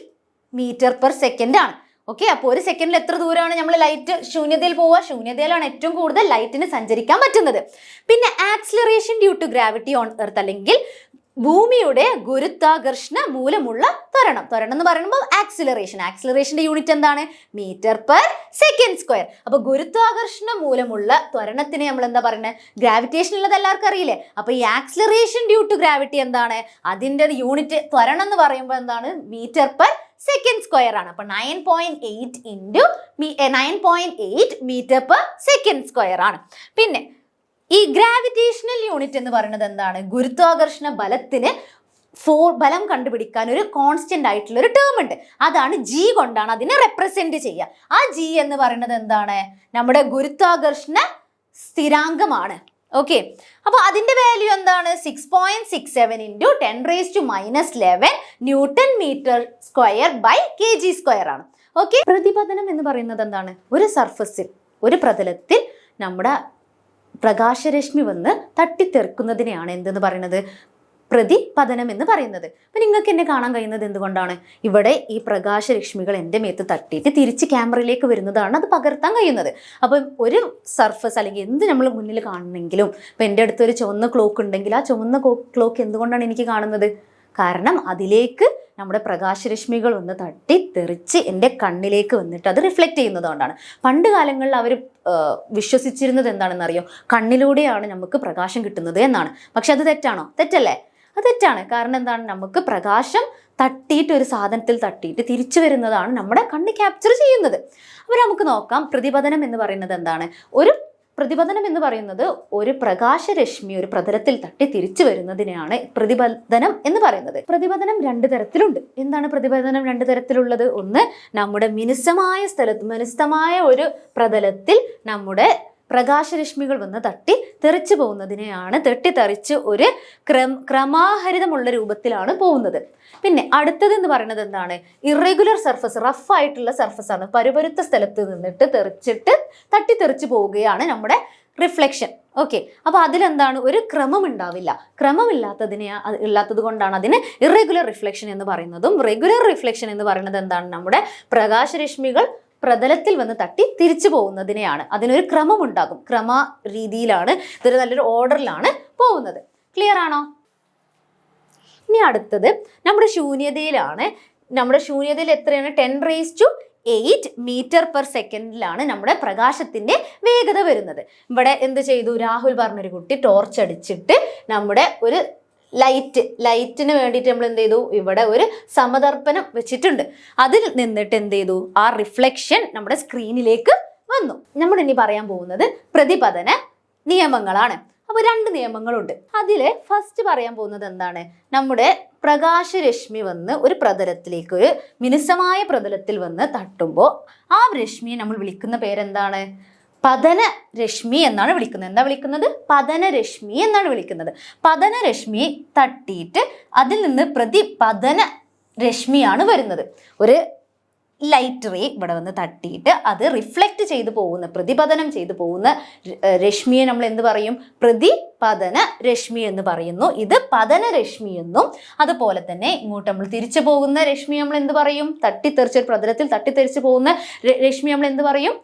മീറ്റർ പെർ സെക്കൻഡ് ആണ്. ഓക്കെ, അപ്പോൾ ഒരു സെക്കൻഡിൽ എത്ര ദൂരമാണ് നമ്മൾ ലൈറ്റ് ശൂന്യതയിൽ പോവുക? ശൂന്യതയിലാണ് ഏറ്റവും കൂടുതൽ ലൈറ്റിന് സഞ്ചരിക്കാൻ പറ്റുന്നത്. പിന്നെ acceleration due to gravity on earth, അല്ലെങ്കിൽ ഭൂമിയുടെ ഗുരുത്വാകർഷണ മൂലമുള്ള ത്വരണം എന്ന് പറയുമ്പോൾ ആക്സിലറേഷന്റെ യൂണിറ്റ് എന്താണ്? Metre per second square. അപ്പൊ ഗുരുത്വാകർഷണ മൂലമുള്ള ത്വരണത്തിന് നമ്മൾ എന്താ പറയുന്നത്? ഗ്രാവിറ്റേഷൻ ഉള്ളത് എല്ലാവർക്കും അറിയില്ലേ? അപ്പൊ ഈ ആക്സിലറേഷൻ ഡ്യൂ ടു ഗ്രാവിറ്റി എന്താണ്? അതിന്റെ യൂണിറ്റ് ത്വരണം എന്ന് പറയുമ്പോൾ എന്താണ്? മീറ്റർ പെർ സെക്കൻഡ് സ്ക്വയർ ആണ്. അപ്പൊ 9.8 മീറ്റർ പെർ സെക്കൻഡ് സ്ക്വയർ ആണ്. പിന്നെ ഈ ഗ്രാവിറ്റേഷണൽ യൂണിറ്റ് എന്ന് പറയുന്നത് എന്താണ്? ഗുരുത്വാകർഷണ ബലത്തിന് ബലം കണ്ടുപിടിക്കാൻ ഒരു കോൺസ്റ്റന്റ് ആയിട്ടുള്ള ഒരു ടേം ഉണ്ട്. അതാണ് G കൊണ്ടാണ് അതിനെ റെപ്രസെന്റ് ചെയ്യുക. ആ G എന്ന് പറയുന്നത് എന്താണ്? നമ്മുടെ ഗുരുത്വാകർഷണ സ്ഥിരാങ്കമാണ്. ഓക്കെ, അപ്പൊ അതിന്റെ വാല്യൂ എന്താണ്? 6.67 × 10⁻11 newton metre square by kg square ആണ്. ഓക്കെ, പ്രതിപതനം എന്ന് പറയുന്നത് എന്താണ്? ഒരു സർഫസിൽ, ഒരു പ്രതലത്തിൽ നമ്മുടെ പ്രകാശരശ്മി വന്ന് തട്ടിത്തെറിക്കുന്നതിനെയാണ് എന്തെന്ന് പറയുന്നത്? പ്രതിപതനം എന്ന് പറയുന്നത്. അപ്പൊ നിങ്ങൾക്ക് എന്നെ കാണാൻ കഴിയുന്നത് എന്തുകൊണ്ടാണ്? ഇവിടെ ഈ പ്രകാശരശ്മികൾ എൻ്റെ മേത്ത് തട്ടിയിട്ട് തിരിച്ച് ക്യാമറയിലേക്ക് വരുന്നതാണ് അത് പകർത്താൻ കഴിയുന്നത്. അപ്പം ഒരു സർഫസ് അല്ലെങ്കിൽ എന്ത് നമ്മൾ മുന്നിൽ കാണണമെങ്കിലും, ഇപ്പം എൻ്റെ അടുത്ത് ഒരു ചുവന്ന ക്ലോക്ക് ഉണ്ടെങ്കിൽ ആ ചുവന്ന ക്ലോക്ക് എന്തുകൊണ്ടാണ് എനിക്ക് കാണുന്നത്? കാരണം അതിലേക്ക് നമ്മുടെ പ്രകാശരശ്മികൾ വന്ന് തട്ടി തെറിച്ച് എൻ്റെ കണ്ണിലേക്ക് വന്നിട്ട് അത് റിഫ്ലക്റ്റ് ചെയ്യുന്നതുകൊണ്ടാണ്. പണ്ട് കാലങ്ങളിൽ അവർ വിശ്വസിച്ചിരുന്നത് എന്താണെന്ന് അറിയോ? കണ്ണിലൂടെയാണ് നമുക്ക് പ്രകാശം കിട്ടുന്നത് എന്നാണ്. പക്ഷെ അത് തെറ്റാണോ? തെറ്റല്ലേ? അത് തെറ്റാണ്. കാരണം എന്താണ്? നമുക്ക് പ്രകാശം തട്ടിയിട്ട്, ഒരു സാധനത്തിൽ തട്ടിയിട്ട് തിരിച്ചു വരുന്നതാണ് നമ്മുടെ കണ്ണ് ക്യാപ്ചർ ചെയ്യുന്നത്. അപ്പോൾ നമുക്ക് നോക്കാം, പ്രതിപതനം എന്ന് പറയുന്നത് എന്താണ്? പ്രതിപതനം എന്ന് പറയുന്നത് ഒരു പ്രകാശരശ്മി ഒരു പ്രതലത്തിൽ തട്ടി തിരിച്ചു വരുന്നതിനെയാണ് പ്രതിപതനം എന്ന് പറയുന്നത്. പ്രതിപതനം 2 തരത്തിലുണ്ട്. എന്താണ് പ്രതിപതനം 2 തരത്തിലുള്ളത്? ഒന്ന്, നമ്മുടെ മിനുസമായ ഒരു പ്രതലത്തിൽ നമ്മുടെ പ്രകാശരശ്മികൾ വന്ന് തട്ടി തെറിച്ചു പോകുന്നതിനെയാണ്, തെറിച്ച് ഒരു ക്രമാഹരിതമുള്ള രൂപത്തിലാണ് പോകുന്നത്. പിന്നെ അടുത്തത് എന്ന് പറയുന്നത് എന്താണ്? ഇറഗുലർ സർഫസ്, റഫ് ആയിട്ടുള്ള സർഫസ് ആണ്. പരുപരുത്ത സ്ഥലത്ത് നിന്നിട്ട് തട്ടിത്തെറിച്ച് പോവുകയാണ് നമ്മുടെ റിഫ്ലക്ഷൻ. ഓക്കെ, അപ്പൊ അതിലെന്താണ്? ഒരു ക്രമം ഉണ്ടാവില്ല. ഇല്ലാത്തത് കൊണ്ടാണ് അതിന് ഇറഗുലർ റിഫ്ലക്ഷൻ എന്ന് പറയുന്നതും. റെഗുലർ റിഫ്ലക്ഷൻ എന്ന് പറയുന്നത് എന്താണ്? നമ്മുടെ പ്രകാശരശ്മികൾ പ്രതലത്തിൽ വന്ന് തട്ടി തിരിച്ചു പോകുന്നതിനെയാണ്. അതിനൊരു ക്രമം ഉണ്ടാകും. ക്രമ രീതിയിലാണ്, ഇതൊരു നല്ലൊരു ഓർഡറിലാണ് പോകുന്നത്. ക്ലിയർ ആണോ? ഇനി അടുത്തത് നമ്മുടെ ശൂന്യതയിലാണ്. നമ്മുടെ ശൂന്യതയിൽ എത്രയാണ്? 10⁸ മീറ്റർ പെർ സെക്കൻഡിലാണ് നമ്മുടെ പ്രകാശത്തിന്റെ വേഗത വരുന്നത്. ഇവിടെ എന്ത് ചെയ്തു? രാഹുൽ പറഞ്ഞൊരു കുട്ടി ടോർച്ച് അടിച്ചിട്ട് നമ്മുടെ ഒരു ലൈറ്റിന് വേണ്ടിയിട്ട് നമ്മൾ എന്ത് ചെയ്തു? ഇവിടെ ഒരു സമദർപ്പണം വെച്ചിട്ടുണ്ട്. അതിൽ നിന്നിട്ട് എന്ത് ചെയ്തു? ആ റിഫ്ലക്ഷൻ നമ്മുടെ സ്ക്രീനിലേക്ക് വന്നു. നമ്മൾ ഇനി പറയാൻ പോകുന്നത് പ്രതിപതന നിയമങ്ങളാണ്. അപ്പോൾ 2 നിയമങ്ങളുണ്ട്. അതിൽ ഫസ്റ്റ് പറയാൻ പോകുന്നത് എന്താണ്? നമ്മുടെ പ്രകാശരശ്മി വന്ന് ഒരു പ്രതലത്തിലേക്ക്, ഒരു മിനുസമായ പ്രതലത്തിൽ വന്ന് തട്ടുമ്പോൾ ആ രശ്മിയെ നമ്മൾ വിളിക്കുന്ന പേരെന്താണ്? പതനരശ്മി എന്നാണ് വിളിക്കുന്നത്. എന്താ വിളിക്കുന്നത്? പതനരശ്മി എന്നാണ് വിളിക്കുന്നത്. പതനരശ്മി തട്ടിയിട്ട് അതിൽ നിന്ന് പ്രതിപതന രശ്മിയാണ് വരുന്നത്. ഒരു ലൈറ്റ് റേ ഇവിടെ വന്ന് തട്ടിയിട്ട് അത് റിഫ്ലക്റ്റ് ചെയ്തു പോകുന്ന, പ്രതിപതനം ചെയ്തു പോകുന്ന രശ്മിയെ നമ്മൾ എന്ത് പറയും? പ്രതിപതന രശ്മി എന്ന് പറയുന്നു. ഇത് പതനരശ്മി എന്നും, അതുപോലെ തന്നെ ഇങ്ങോട്ട് നമ്മൾ തിരിച്ചു പോകുന്ന രശ്മി നമ്മൾ എന്ത് പറയും? തട്ടിത്തെറിച്ച പ്രതലത്തിൽ തട്ടിത്തെറിച്ച് പോകുന്ന രശ്മി നമ്മൾ എന്ത് പറയും?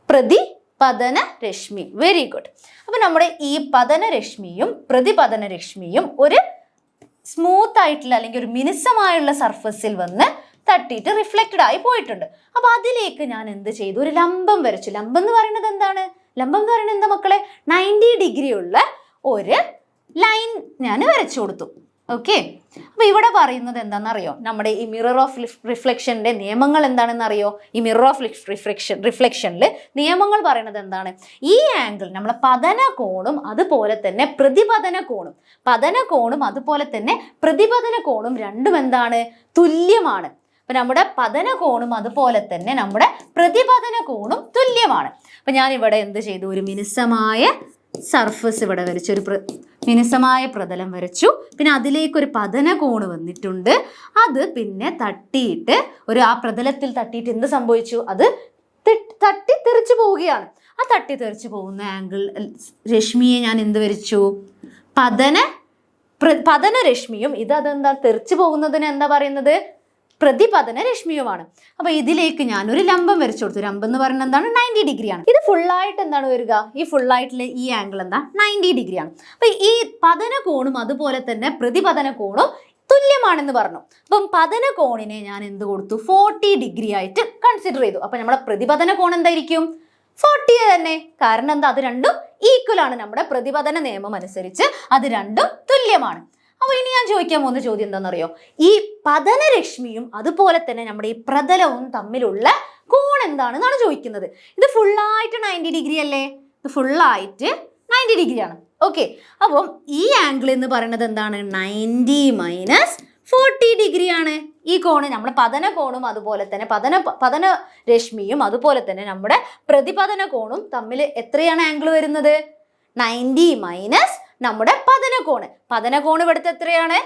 പ്രതിപതന രശ്മി. Very good. അപ്പൊ നമ്മുടെ ഈ പതനരശ്മിയും പ്രതിപതന രശ്മിയും ഒരു സ്മൂത്ത് ആയിട്ടുള്ള അല്ലെങ്കിൽ ഒരു മിനുസമായുള്ള സർഫസിൽ വന്ന് തട്ടിയിട്ട് റിഫ്ലക്റ്റഡ് ആയി പോയിട്ടുണ്ട്. അപ്പൊ അതിലേക്ക് ഞാൻ എന്ത് ചെയ്തു, ഒരു ലംബം വരച്ചു. ലംബം എന്ന് പറയുന്നത് എന്താണ്? ലംബം എന്ന് പറയുന്നത് എന്താ മക്കളെ? 90 ഡിഗ്രി ഉള്ള ഒരു ലൈൻ ഞാൻ വരച്ചു കൊടുത്തു. ഓക്കെ, അപ്പൊ ഇവിടെ പറയുന്നത് എന്താണെന്നറിയോ? നമ്മുടെ ഈ മിറർ ഓഫ് റിഫ്ലക്ഷന്റെ നിയമങ്ങൾ എന്താണെന്ന് അറിയോ? ഈ മിറർ ഓഫ് റിഫ്ലക്ഷനിൽ നിയമങ്ങൾ പറയുന്നത് എന്താണ്? ഈ ആംഗിൾ നമ്മളെ പതന കോണും അതുപോലെ തന്നെ പ്രതിപതന കോണും, പതന കോണും അതുപോലെ തന്നെ പ്രതിപതന കോണും രണ്ടും എന്താണ്? തുല്യമാണ്. അപ്പൊ നമ്മുടെ പതന കോണും അതുപോലെ തന്നെ നമ്മുടെ പ്രതിപതന കോണും തുല്യമാണ്. അപ്പൊ ഞാൻ ഇവിടെ എന്ത് ചെയ്തു? ഒരു മിനുസമായ സർഫസ് ഇവിടെ വരച്ചു, ഒരു മിനുസമായ പ്രതലം വരച്ചു. പിന്നെ അതിലേക്കൊരു പതന കോണ് വന്നിട്ടുണ്ട്. അത് പിന്നെ തട്ടിയിട്ട് ആ പ്രതലത്തിൽ തട്ടിയിട്ട് എന്ത് സംഭവിച്ചു? അത് തട്ടി തെറിച്ചു പോവുകയാണ്. ആ തട്ടി തെറിച്ചു പോകുന്ന ആംഗിൾ രശ്മിയെ ഞാൻ എന്ത് വരച്ചു? പതന രശ്മിയും. അതെന്താ? തെറിച്ചു പോകുന്നതിന് എന്താ പറയുന്നത്? പ്രതിപതന രശ്മിയുമാണ്. അപ്പൊ ഇതിലേക്ക് ഞാൻ ഒരു ലംബം വരച്ചു കൊടുത്തു. ലംബം എന്ന് പറയുന്നത് എന്താണ്? 90 ഡിഗ്രിയാണ്. ഇത് ഫുള്ളായിട്ട് എന്താണ് വരിക? ഈ ഫുള്ളായിട്ടുള്ള ഈ ആംഗിൾ എന്താ? 90 ഡിഗ്രിയാണ്. അപ്പൊ ഈ പതന കോണും അതുപോലെ തന്നെ പ്രതിപതന കോണും തുല്യമാണെന്ന് പറഞ്ഞു. അപ്പം പതന കോണിനെ ഞാൻ എന്ത് കൊടുത്തു? 40 ഡിഗ്രി ആയിട്ട് കൺസിഡർ ചെയ്തു. അപ്പൊ നമ്മുടെ പ്രതിപതന കോൺ എന്തായിരിക്കും? 40 തന്നെ. കാരണം എന്താ? അത് രണ്ടും ഈക്വൽ ആണ്. നമ്മുടെ പ്രതിപതന നിയമം അനുസരിച്ച് അത് രണ്ടും തുല്യമാണ്. അപ്പൊ ഇനി ഞാൻ ചോദിക്കാൻ പോകുന്ന ചോദ്യം എന്താണെന്നറിയോ? ഈ പതനരശ്മിയും അതുപോലെ തന്നെ നമ്മുടെ ഈ പ്രതലവും തമ്മിലുള്ള കോൺ എന്താണെന്നാണ് ചോദിക്കുന്നത്. ഇത് ഫുള്ളായിട്ട് 90 ഡിഗ്രി അല്ലേ? ഇത് ഫുള്ളായിട്ട് 90 ഡിഗ്രിയാണ്. ഓക്കെ, അപ്പം ഈ ആംഗിൾ എന്ന് പറയുന്നത് എന്താണ്? 90 മൈനസ് 40 ഡിഗ്രിയാണ്. ഈ കോണ് നമ്മുടെ പതന കോണും അതുപോലെ തന്നെ പതന രശ്മിയും അതുപോലെ തന്നെ നമ്മുടെ പ്രതിപതന കോണും തമ്മിൽ എത്രയാണ് ആംഗിൾ വരുന്നത്? 90 മൈനസ് നമ്മുടെ പതന കോണ് ഇവിടുത്തെ എത്രയാണ്?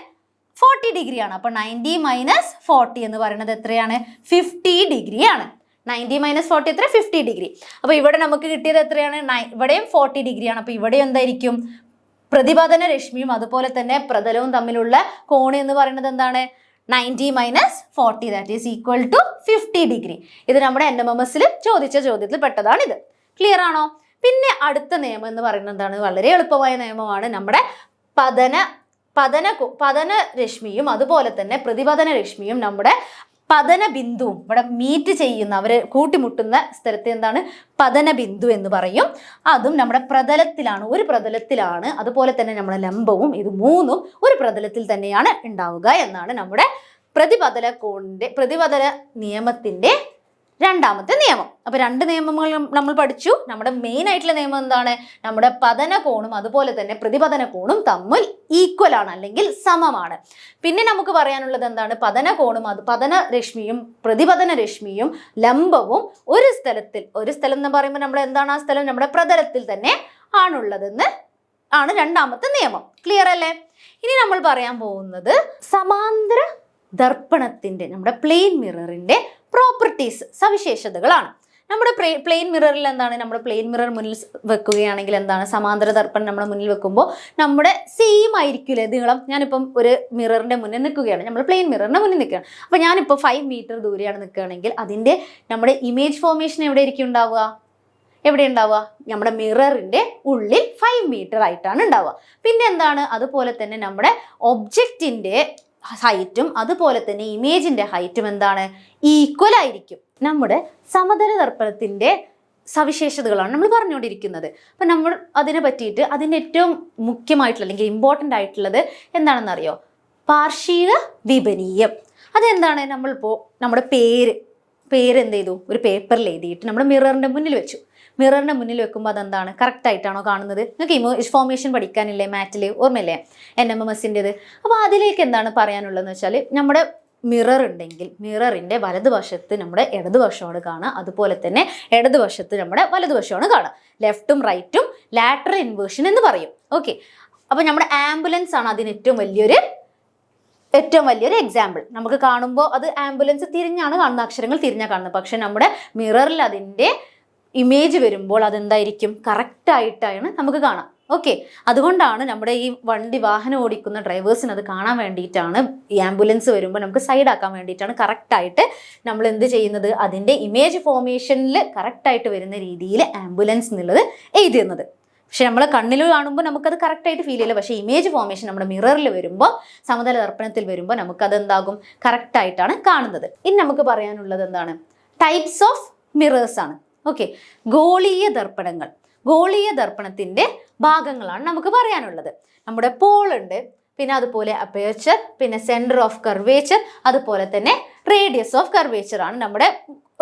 40 ഡിഗ്രിയാണ്. അപ്പൊ 90 മൈനസ് 40 എന്ന് പറയുന്നത് എത്രയാണ്? 50 ഡിഗ്രിയാണ്. 90 മൈനസ് 40 എത്ര? 50 ഡിഗ്രി. അപ്പൊ ഇവിടെ നമുക്ക് കിട്ടിയത് എത്രയാണ്? ഇവിടെയും 40 ഡിഗ്രിയാണ്. അപ്പൊ ഇവിടെ എന്തായിരിക്കും? പ്രതിപതന രശ്മിയും അതുപോലെ തന്നെ പ്രതലവും തമ്മിലുള്ള കോണ് എന്ന് പറയുന്നത് എന്താണ്? 90 minus 40 that is equal to 50 degree. ഇത് നമ്മുടെ NMMS ചോദിച്ച ചോദ്യത്തിൽ പെട്ടതാണ്. ഇത് ക്ലിയർ ആണോ? പിന്നെ അടുത്ത നിയമം എന്ന് പറയുന്നത് എന്താണ്? വളരെ എളുപ്പമായ നിയമമാണ്. നമ്മുടെ പതന രശ്മിയും അതുപോലെ തന്നെ പ്രതിപതന രശ്മിയും നമ്മുടെ പതന ബിന്ദുവും ഇവിടെ മീറ്റ് ചെയ്യുന്ന, അവര് കൂട്ടിമുട്ടുന്ന സ്ഥലത്തെ എന്താണ്? പതന ബിന്ദു എന്ന് പറയും. അതും നമ്മുടെ പ്രതലത്തിലാണ്, ഒരു പ്രതലത്തിലാണ്. അതുപോലെ തന്നെ നമ്മുടെ ലംബവും, ഇത് മൂന്നും ഒരു പ്രതലത്തിൽ തന്നെയാണ് ഉണ്ടാവുക എന്നാണ് നമ്മുടെ പ്രതിപതന നിയമത്തിന്റെ രണ്ടാമത്തെ നിയമം. അപ്പൊ രണ്ട് നിയമങ്ങൾ നമ്മൾ പഠിച്ചു. നമ്മുടെ മെയിൻ ആയിട്ടുള്ള നിയമം എന്താണ്? നമ്മുടെ പതന കോണും അതുപോലെ തന്നെ പ്രതിപതന കോണും തമ്മിൽ ഈക്വൽ ആണ്, അല്ലെങ്കിൽ സമമാണ്. പിന്നെ നമുക്ക് പറയാനുള്ളത് എന്താണ്? പതന കോണും പതന രശ്മിയും പ്രതിപതന രശ്മിയും ലംബവും ഒരു സ്ഥലം എന്ന് പറയുമ്പോൾ നമ്മൾ എന്താണ്? ആ സ്ഥലം നമ്മുടെ പ്രതലത്തിൽ തന്നെ ആണുള്ളതെന്ന് ആണ് രണ്ടാമത്തെ നിയമം. ക്ലിയർ അല്ലേ? ഇനി നമ്മൾ പറയാൻ പോകുന്നത് സമാന്തര ദർപ്പണത്തിന്റെ, നമ്മുടെ പ്ലെയിൻ മിററിന്റെ പ്രോപ്പർട്ടീസ്, സവിശേഷതകളാണ്. നമ്മുടെ പ്ലെയിൻ മിററിൽ എന്താണ്? നമ്മൾ പ്ലെയിൻ മിറർ മുന്നിൽ വെക്കുകയാണെങ്കിൽ എന്താണ്? സമാന്തര ദർപ്പണം നമ്മുടെ മുന്നിൽ വെക്കുമ്പോൾ നമ്മുടെ സെയിം ആയിരിക്കില്ലേ നീളം? ഞാനിപ്പം ഒരു മിററിന്റെ മുന്നിൽ നിൽക്കുകയാണ്, നമ്മൾ പ്ലെയിൻ മിററിന്റെ മുന്നിൽ നിൽക്കുകയാണ്. അപ്പോൾ ഞാനിപ്പോൾ 5 മീറ്റർ ദൂരെയാണ് നിൽക്കുകയാണെങ്കിൽ അതിൻ്റെ നമ്മുടെ ഇമേജ് ഫോർമേഷൻ എവിടെ ആയിരിക്കും ഉണ്ടാവുക? എവിടെ ഉണ്ടാവുക? നമ്മുടെ മിററിന്റെ ഉള്ളിൽ 5 മീറ്റർ ആയിട്ടാണ് ഉണ്ടാവുക. പിന്നെ എന്താണ്? അതുപോലെ തന്നെ നമ്മുടെ ഒബ്ജക്റ്റിന്റെ ഹൈറ്റും അതുപോലെ തന്നെ ഇമേജിന്റെ ഹൈറ്റും എന്താണ്? ഈക്വൽ ആയിരിക്കും. നമ്മുടെ സമതല ദർപ്പണത്തിന്റെ സവിശേഷതകളാണ് നമ്മൾ പറഞ്ഞുകൊണ്ടിരിക്കുന്നത്. അപ്പം നമ്മൾ അതിനെ പറ്റിയിട്ട് അതിൻ്റെ ഏറ്റവും മുഖ്യമായിട്ടുള്ള അല്ലെങ്കിൽ ഇമ്പോർട്ടൻ്റ് ആയിട്ടുള്ളത് എന്താണെന്ന് അറിയോ? പാർശ്വിക വിപരീയം. അതെന്താണ്? നമ്മളിപ്പോൾ നമ്മുടെ പേര് എന്ത് ചെയ്തു? ഒരു പേപ്പറിൽ എഴുതിയിട്ട് നമ്മുടെ മിററിന്റെ മുന്നിൽ വെച്ചു. മിററിന്റെ മുന്നിൽ വെക്കുമ്പോൾ അതെന്താണ്? കറക്റ്റ് ആയിട്ടാണോ കാണുന്നത്? നിങ്ങൾക്ക് ഇമേജ് ഫോർമേഷൻ പഠിക്കാനില്ലേ മാറ്റിൽ? ഓർമ്മയില്ലേ? NMMSൻ്റെത്. അപ്പോൾ അതിലേക്ക് എന്താണ് പറയാനുള്ളതെന്ന് വെച്ചാൽ, നമ്മുടെ മിറർ ഉണ്ടെങ്കിൽ മിററിന്റെ വലതുവശത്ത് നമ്മുടെ ഇടതുവശമാണ് കാണുക, അതുപോലെ തന്നെ ഇടതുവശത്ത് നമ്മുടെ വലതുവശമാണ് കാണുക. ലെഫ്റ്റും റൈറ്റും ലാറ്ററൽ ഇൻവേർഷൻ എന്ന് പറയും. ഓക്കെ, അപ്പോൾ നമ്മുടെ ആംബുലൻസ് ആണ് അതിന് ഏറ്റവും വലിയൊരു എക്സാമ്പിൾ. നമുക്ക് കാണുമ്പോൾ അത് ആംബുലൻസ് തിരിഞ്ഞാണ് കാണുന്നത്, അക്ഷരങ്ങൾ തിരിഞ്ഞാണ് കാണുന്നത്. പക്ഷെ നമ്മുടെ മിററിൽ അതിൻ്റെ ഇമേജ് വരുമ്പോൾ അതെന്തായിരിക്കും? കറക്റ്റായിട്ടാണ് നമുക്ക് കാണാം. ഓക്കെ, അതുകൊണ്ടാണ് നമ്മുടെ ഈ വാഹനം ഓടിക്കുന്ന ഡ്രൈവേഴ്സിന് അത് കാണാൻ വേണ്ടിയിട്ടാണ്, ഈ ആംബുലൻസ് വരുമ്പോൾ നമുക്ക് സൈഡാക്കാൻ വേണ്ടിയിട്ടാണ് കറക്റ്റായിട്ട് നമ്മൾ എന്ത് ചെയ്യുന്നത്? അതിൻ്റെ ഇമേജ് ഫോർമേഷനിൽ കറക്റ്റായിട്ട് വരുന്ന രീതിയിൽ ആംബുലൻസ് എന്നുള്ളത് എഴുതുന്നത്. പക്ഷെ നമ്മൾ കണ്ണിൽ കാണുമ്പോൾ നമുക്കത് കറക്റ്റായിട്ട് ഫീൽ ചെയ്യില്ല. പക്ഷേ ഇമേജ് ഫോർമേഷൻ നമ്മുടെ മിററിൽ വരുമ്പോൾ, സമതല ദർപ്പണത്തിൽ വരുമ്പോൾ നമുക്കത് എന്താകും, കറക്റ്റായിട്ടാണ് കാണുന്നത്. ഇനി നമുക്ക് പറയാനുള്ളത് എന്താണ്, ടൈപ്സ് ഓഫ് മിറേഴ്സ് ആണ്. ഓക്കെ, ഗോളീയ ദർപ്പണങ്ങൾ. ഗോളീയ ദർപ്പണത്തിന്റെ ഭാഗങ്ങളാണ് നമുക്ക് പറയാനുള്ളത്. നമ്മുടെ പോൾ ഉണ്ട്, പിന്നെ അതുപോലെ അപ്പേർച്ചർ, പിന്നെ സെന്റർ ഓഫ് കർവേച്ചർ, അതുപോലെ തന്നെ റേഡിയസ് ഓഫ് കർവേച്ചർ ആണ് നമ്മുടെ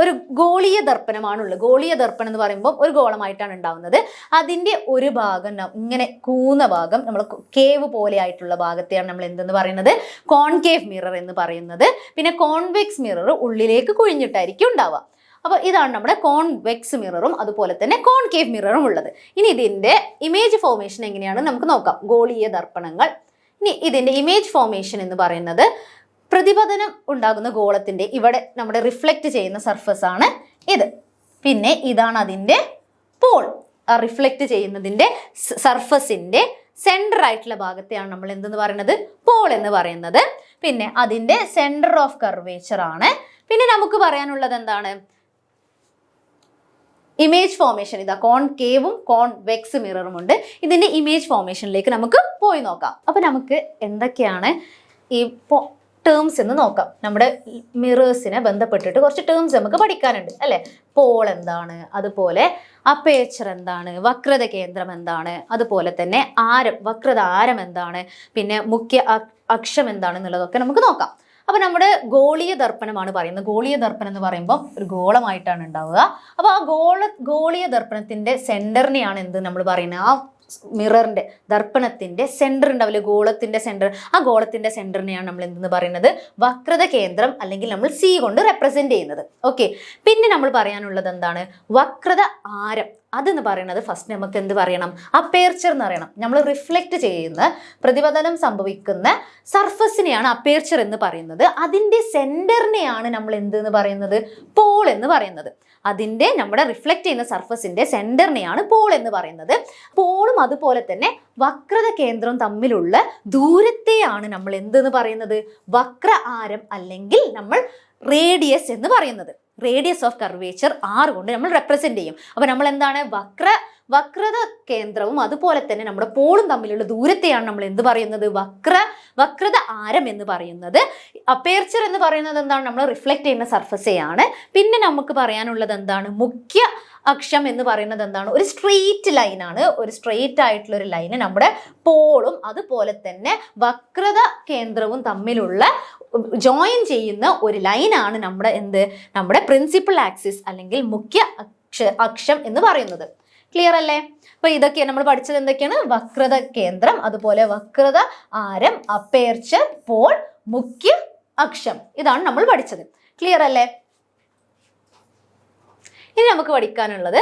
ഒരു ഗോളീയ ദർപ്പണമാണുള്ളത്. ഗോളീയ ദർപ്പണം എന്ന് പറയുമ്പോൾ ഒരു ഗോളമായിട്ടാണ് ഉണ്ടാവുന്നത്. അതിൻ്റെ ഒരു ഭാഗം ഇങ്ങനെ കൂന്ന ഭാഗം, നമ്മൾ കേവ് പോലെ ആയിട്ടുള്ള ഭാഗത്തെയാണ് നമ്മൾ എന്തെന്ന് പറയുന്നത്, കോൺകേവ് മിറർ എന്ന് പറയുന്നത്. പിന്നെ കോൺവെക്സ് മിറർ ഉള്ളിലേക്ക് കുഴിഞ്ഞിട്ടായിരിക്കും ഉണ്ടാവുക. അപ്പോൾ ഇതാണ് നമ്മുടെ കോൺവെക്സ് മിററും അതുപോലെ തന്നെ കോൺകേവ് മിററും ഉള്ളത്. ഇനി ഇതിൻ്റെ ഇമേജ് ഫോർമേഷൻ എങ്ങനെയാണ് നമുക്ക് നോക്കാം. ഗോളീയ ദർപ്പണങ്ങൾ. ഇനി ഇതിൻ്റെ ഇമേജ് ഫോർമേഷൻ എന്ന് പറയുന്നത്, പ്രതിപതനം ഉണ്ടാകുന്ന ഗോളത്തിന്റെ ഇവിടെ നമ്മുടെ റിഫ്ലക്റ്റ് ചെയ്യുന്ന സർഫസ് ആണ് ഇത്. പിന്നെ ഇതാണ് അതിൻ്റെ പോൾ. ആ റിഫ്ലക്റ്റ് ചെയ്യുന്നതിൻ്റെ സർഫസിന്റെ സെന്റർ ആയിട്ടുള്ള ഭാഗത്തെയാണ് നമ്മൾ എന്തെന്ന് പറയുന്നത്, പോൾ എന്ന് പറയുന്നത്. പിന്നെ അതിൻ്റെ സെന്റർ ഓഫ് കർവേച്ചർ ആണ്. പിന്നെ നമുക്ക് പറയാനുള്ളത് എന്താണ്, ഇമേജ് ഫോർമേഷൻ. ഇതാ കോൺകേവും കോൺവെക്സ് മിററും ഉണ്ട്. ഇതിന്റെ ഇമേജ് ഫോർമേഷനിലേക്ക് നമുക്ക് പോയി നോക്കാം. അപ്പൊ നമുക്ക് എന്തൊക്കെയാണ് ഈ ടേംസ് എന്ന് നോക്കാം. നമ്മുടെ മിറേഴ്സിനെ ബന്ധപ്പെട്ടിട്ട് കുറച്ച് ടേംസ് നമുക്ക് പഠിക്കാനുണ്ട് അല്ലെ. പോൾ എന്താണ്, അതുപോലെ അപ്പേച്ചർ എന്താണ്, വക്രത കേന്ദ്രം എന്താണ്, അതുപോലെ തന്നെ ആരം, വക്രത ആരം എന്താണ്, പിന്നെ മുഖ്യ അക്ഷം എന്താണെന്നുള്ളതൊക്കെ നമുക്ക് നോക്കാം. അപ്പൊ നമ്മുടെ ഗോളീയ ദർപ്പണമാണ് പറയുന്നത്. ഗോളീയ ദർപ്പണം എന്ന് പറയുമ്പോൾ ഒരു ഗോളമായിട്ടാണ് ഉണ്ടാവുക. അപ്പൊ ആ ഗോളീയ ദർപ്പണത്തിന്റെ സെന്ററിനെയാണ് എന്ത് നമ്മൾ പറയുന്നത്, ആ മിററിന്റെ ദർപ്പണത്തിന്റെ സെന്റർ ഉണ്ടാവില്ലേ, ഗോളത്തിന്റെ സെന്റർ, ആ ഗോളത്തിന്റെ സെന്ററിനെയാണ് നമ്മൾ എന്തെന്ന് പറയുന്നത്, വക്രത കേന്ദ്രം, അല്ലെങ്കിൽ നമ്മൾ സി കൊണ്ട് റെപ്രസെന്റ് ചെയ്യുന്നത്. ഓക്കെ, പിന്നെ നമ്മൾ പറയാനുള്ളത് എന്താണ്, വക്രത ആരം. അതെന്ന് പറയുന്നത് ഫസ്റ്റ് നമുക്ക് എന്ത് പറയണം, അപ്പേർച്ചർ എന്ന് പറയണം. നമ്മൾ റിഫ്ലക്റ്റ് ചെയ്യുന്ന, പ്രതിപതനം സംഭവിക്കുന്ന സർഫസിനെയാണ് അപ്പേർച്ചർ എന്ന് പറയുന്നത്. അതിൻ്റെ സെന്ററിനെയാണ് നമ്മൾ എന്തെന്ന് പറയുന്നത്, പോൾ എന്ന് പറയുന്നത്. അതിൻ്റെ നമ്മുടെ റിഫ്ലക്റ്റ് ചെയ്യുന്ന സർഫസിന്റെ സെന്ററിനെയാണ് പോൾ എന്ന് പറയുന്നത്. പോളും അതുപോലെ തന്നെ വക്രത കേന്ദ്രവും തമ്മിലുള്ള ദൂരത്തെയാണ് നമ്മൾ എന്തെന്ന് പറയുന്നത്, വക്ര ആരം, അല്ലെങ്കിൽ നമ്മൾ റേഡിയസ് എന്ന് പറയുന്നത്. റേഡിയസ് ഓഫ് കർവേച്ചർ ആർ കൊണ്ട് നമ്മൾ റെപ്രസെന്റ് ചെയ്യും. അപ്പൊ നമ്മൾ എന്താണ്, വക്രത കേന്ദ്രവും അതുപോലെ തന്നെ നമ്മുടെ പോളും തമ്മിലുള്ള ദൂരത്തെയാണ് നമ്മൾ എന്ത് പറയുന്നത്, വക്രത ആരം എന്ന് പറയുന്നത്. അപ്പേർച്ചർ എന്ന് പറയുന്നത് എന്താണ്, നമ്മൾ റിഫ്ലക്റ്റ് ചെയ്യുന്ന സർഫസെയാണ്. പിന്നെ നമുക്ക് പറയാനുള്ളത് എന്താണ്, മുഖ്യ അക്ഷം എന്ന് പറയുന്നത് എന്താണ്, ഒരു സ്ട്രെയിറ്റ് ലൈനാണ്. ഒരു സ്ട്രെയിറ്റ് ആയിട്ടുള്ള ഒരു ലൈന് നമ്മുടെ പോളും അതുപോലെ തന്നെ വക്രത കേന്ദ്രവും തമ്മിലുള്ള ജോയിൻ ചെയ്യുന്ന ഒരു ലൈനാണ് നമ്മുടെ പ്രിൻസിപ്പൽ ആക്സിസ് അല്ലെങ്കിൽ മുഖ്യ അക്ഷം എന്ന് പറയുന്നത്. ക്ലിയർ അല്ലേ? അപ്പൊ ഇതൊക്കെ നമ്മൾ പഠിച്ചത് എന്തൊക്കെയാണ്, വക്രത കേന്ദ്രം, അതുപോലെ വക്രത ആരം, അപ്പേർച്ചർ, പോൾ, മുഖ്യ അക്ഷം. ഇതാണ് നമ്മൾ പഠിച്ചത്. ക്ലിയർ അല്ലേ? ഇനി നമുക്ക് പഠിക്കാനുള്ളത്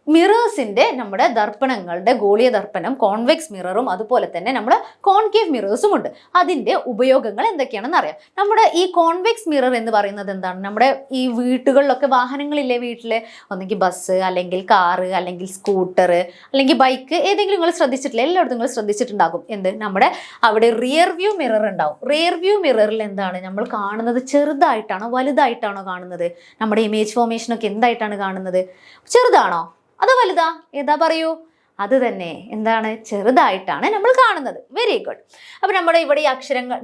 മിറേഴ്സിന്റെ, നമ്മുടെ ദർപ്പണങ്ങളുടെ ഗോളീയ ദർപ്പണം, കോൺവെക്സ് മിററും അതുപോലെ തന്നെ നമ്മുടെ കോൺകേവ് മിറേഴ്സും ഉണ്ട്. അതിന്റെ ഉപയോഗങ്ങൾ എന്തൊക്കെയാണെന്ന് അറിയാം. നമ്മുടെ ഈ കോൺവെക്സ് മിറർ എന്ന് പറയുന്നത് എന്താണ്, നമ്മുടെ ഈ വീട്ടുകളിലൊക്കെ വാഹനങ്ങളില്ലേ, വീട്ടില് ഒന്നെങ്കിൽ ബസ് അല്ലെങ്കിൽ കാറ് അല്ലെങ്കിൽ സ്കൂട്ടർ അല്ലെങ്കിൽ ബൈക്ക്, ഏതെങ്കിലും നിങ്ങൾ ശ്രദ്ധിച്ചിട്ടില്ല, എല്ലായിടത്തും നിങ്ങൾ ശ്രദ്ധിച്ചിട്ടുണ്ടാകും. നമ്മുടെ അവിടെ റിയർ വ്യൂ മിറർ ഉണ്ടാവും. റിയർ വ്യൂ മിററിൽ എന്താണ് നമ്മൾ കാണുന്നത്, ചെറുതായിട്ടാണോ വലുതായിട്ടാണോ കാണുന്നത്? നമ്മുടെ ഇമേജ് ഫോർമേഷനൊക്കെ എന്തായിട്ടാണ് കാണുന്നത്, ചെറുതാണോ അതോ വലുതാ, ഏതാ പറയൂ? അത് തന്നെ, എന്താണ്, ചെറുതായിട്ടാണ് നമ്മൾ കാണുന്നത്. Very good. അപ്പൊ നമ്മുടെ ഇവിടെ ഈ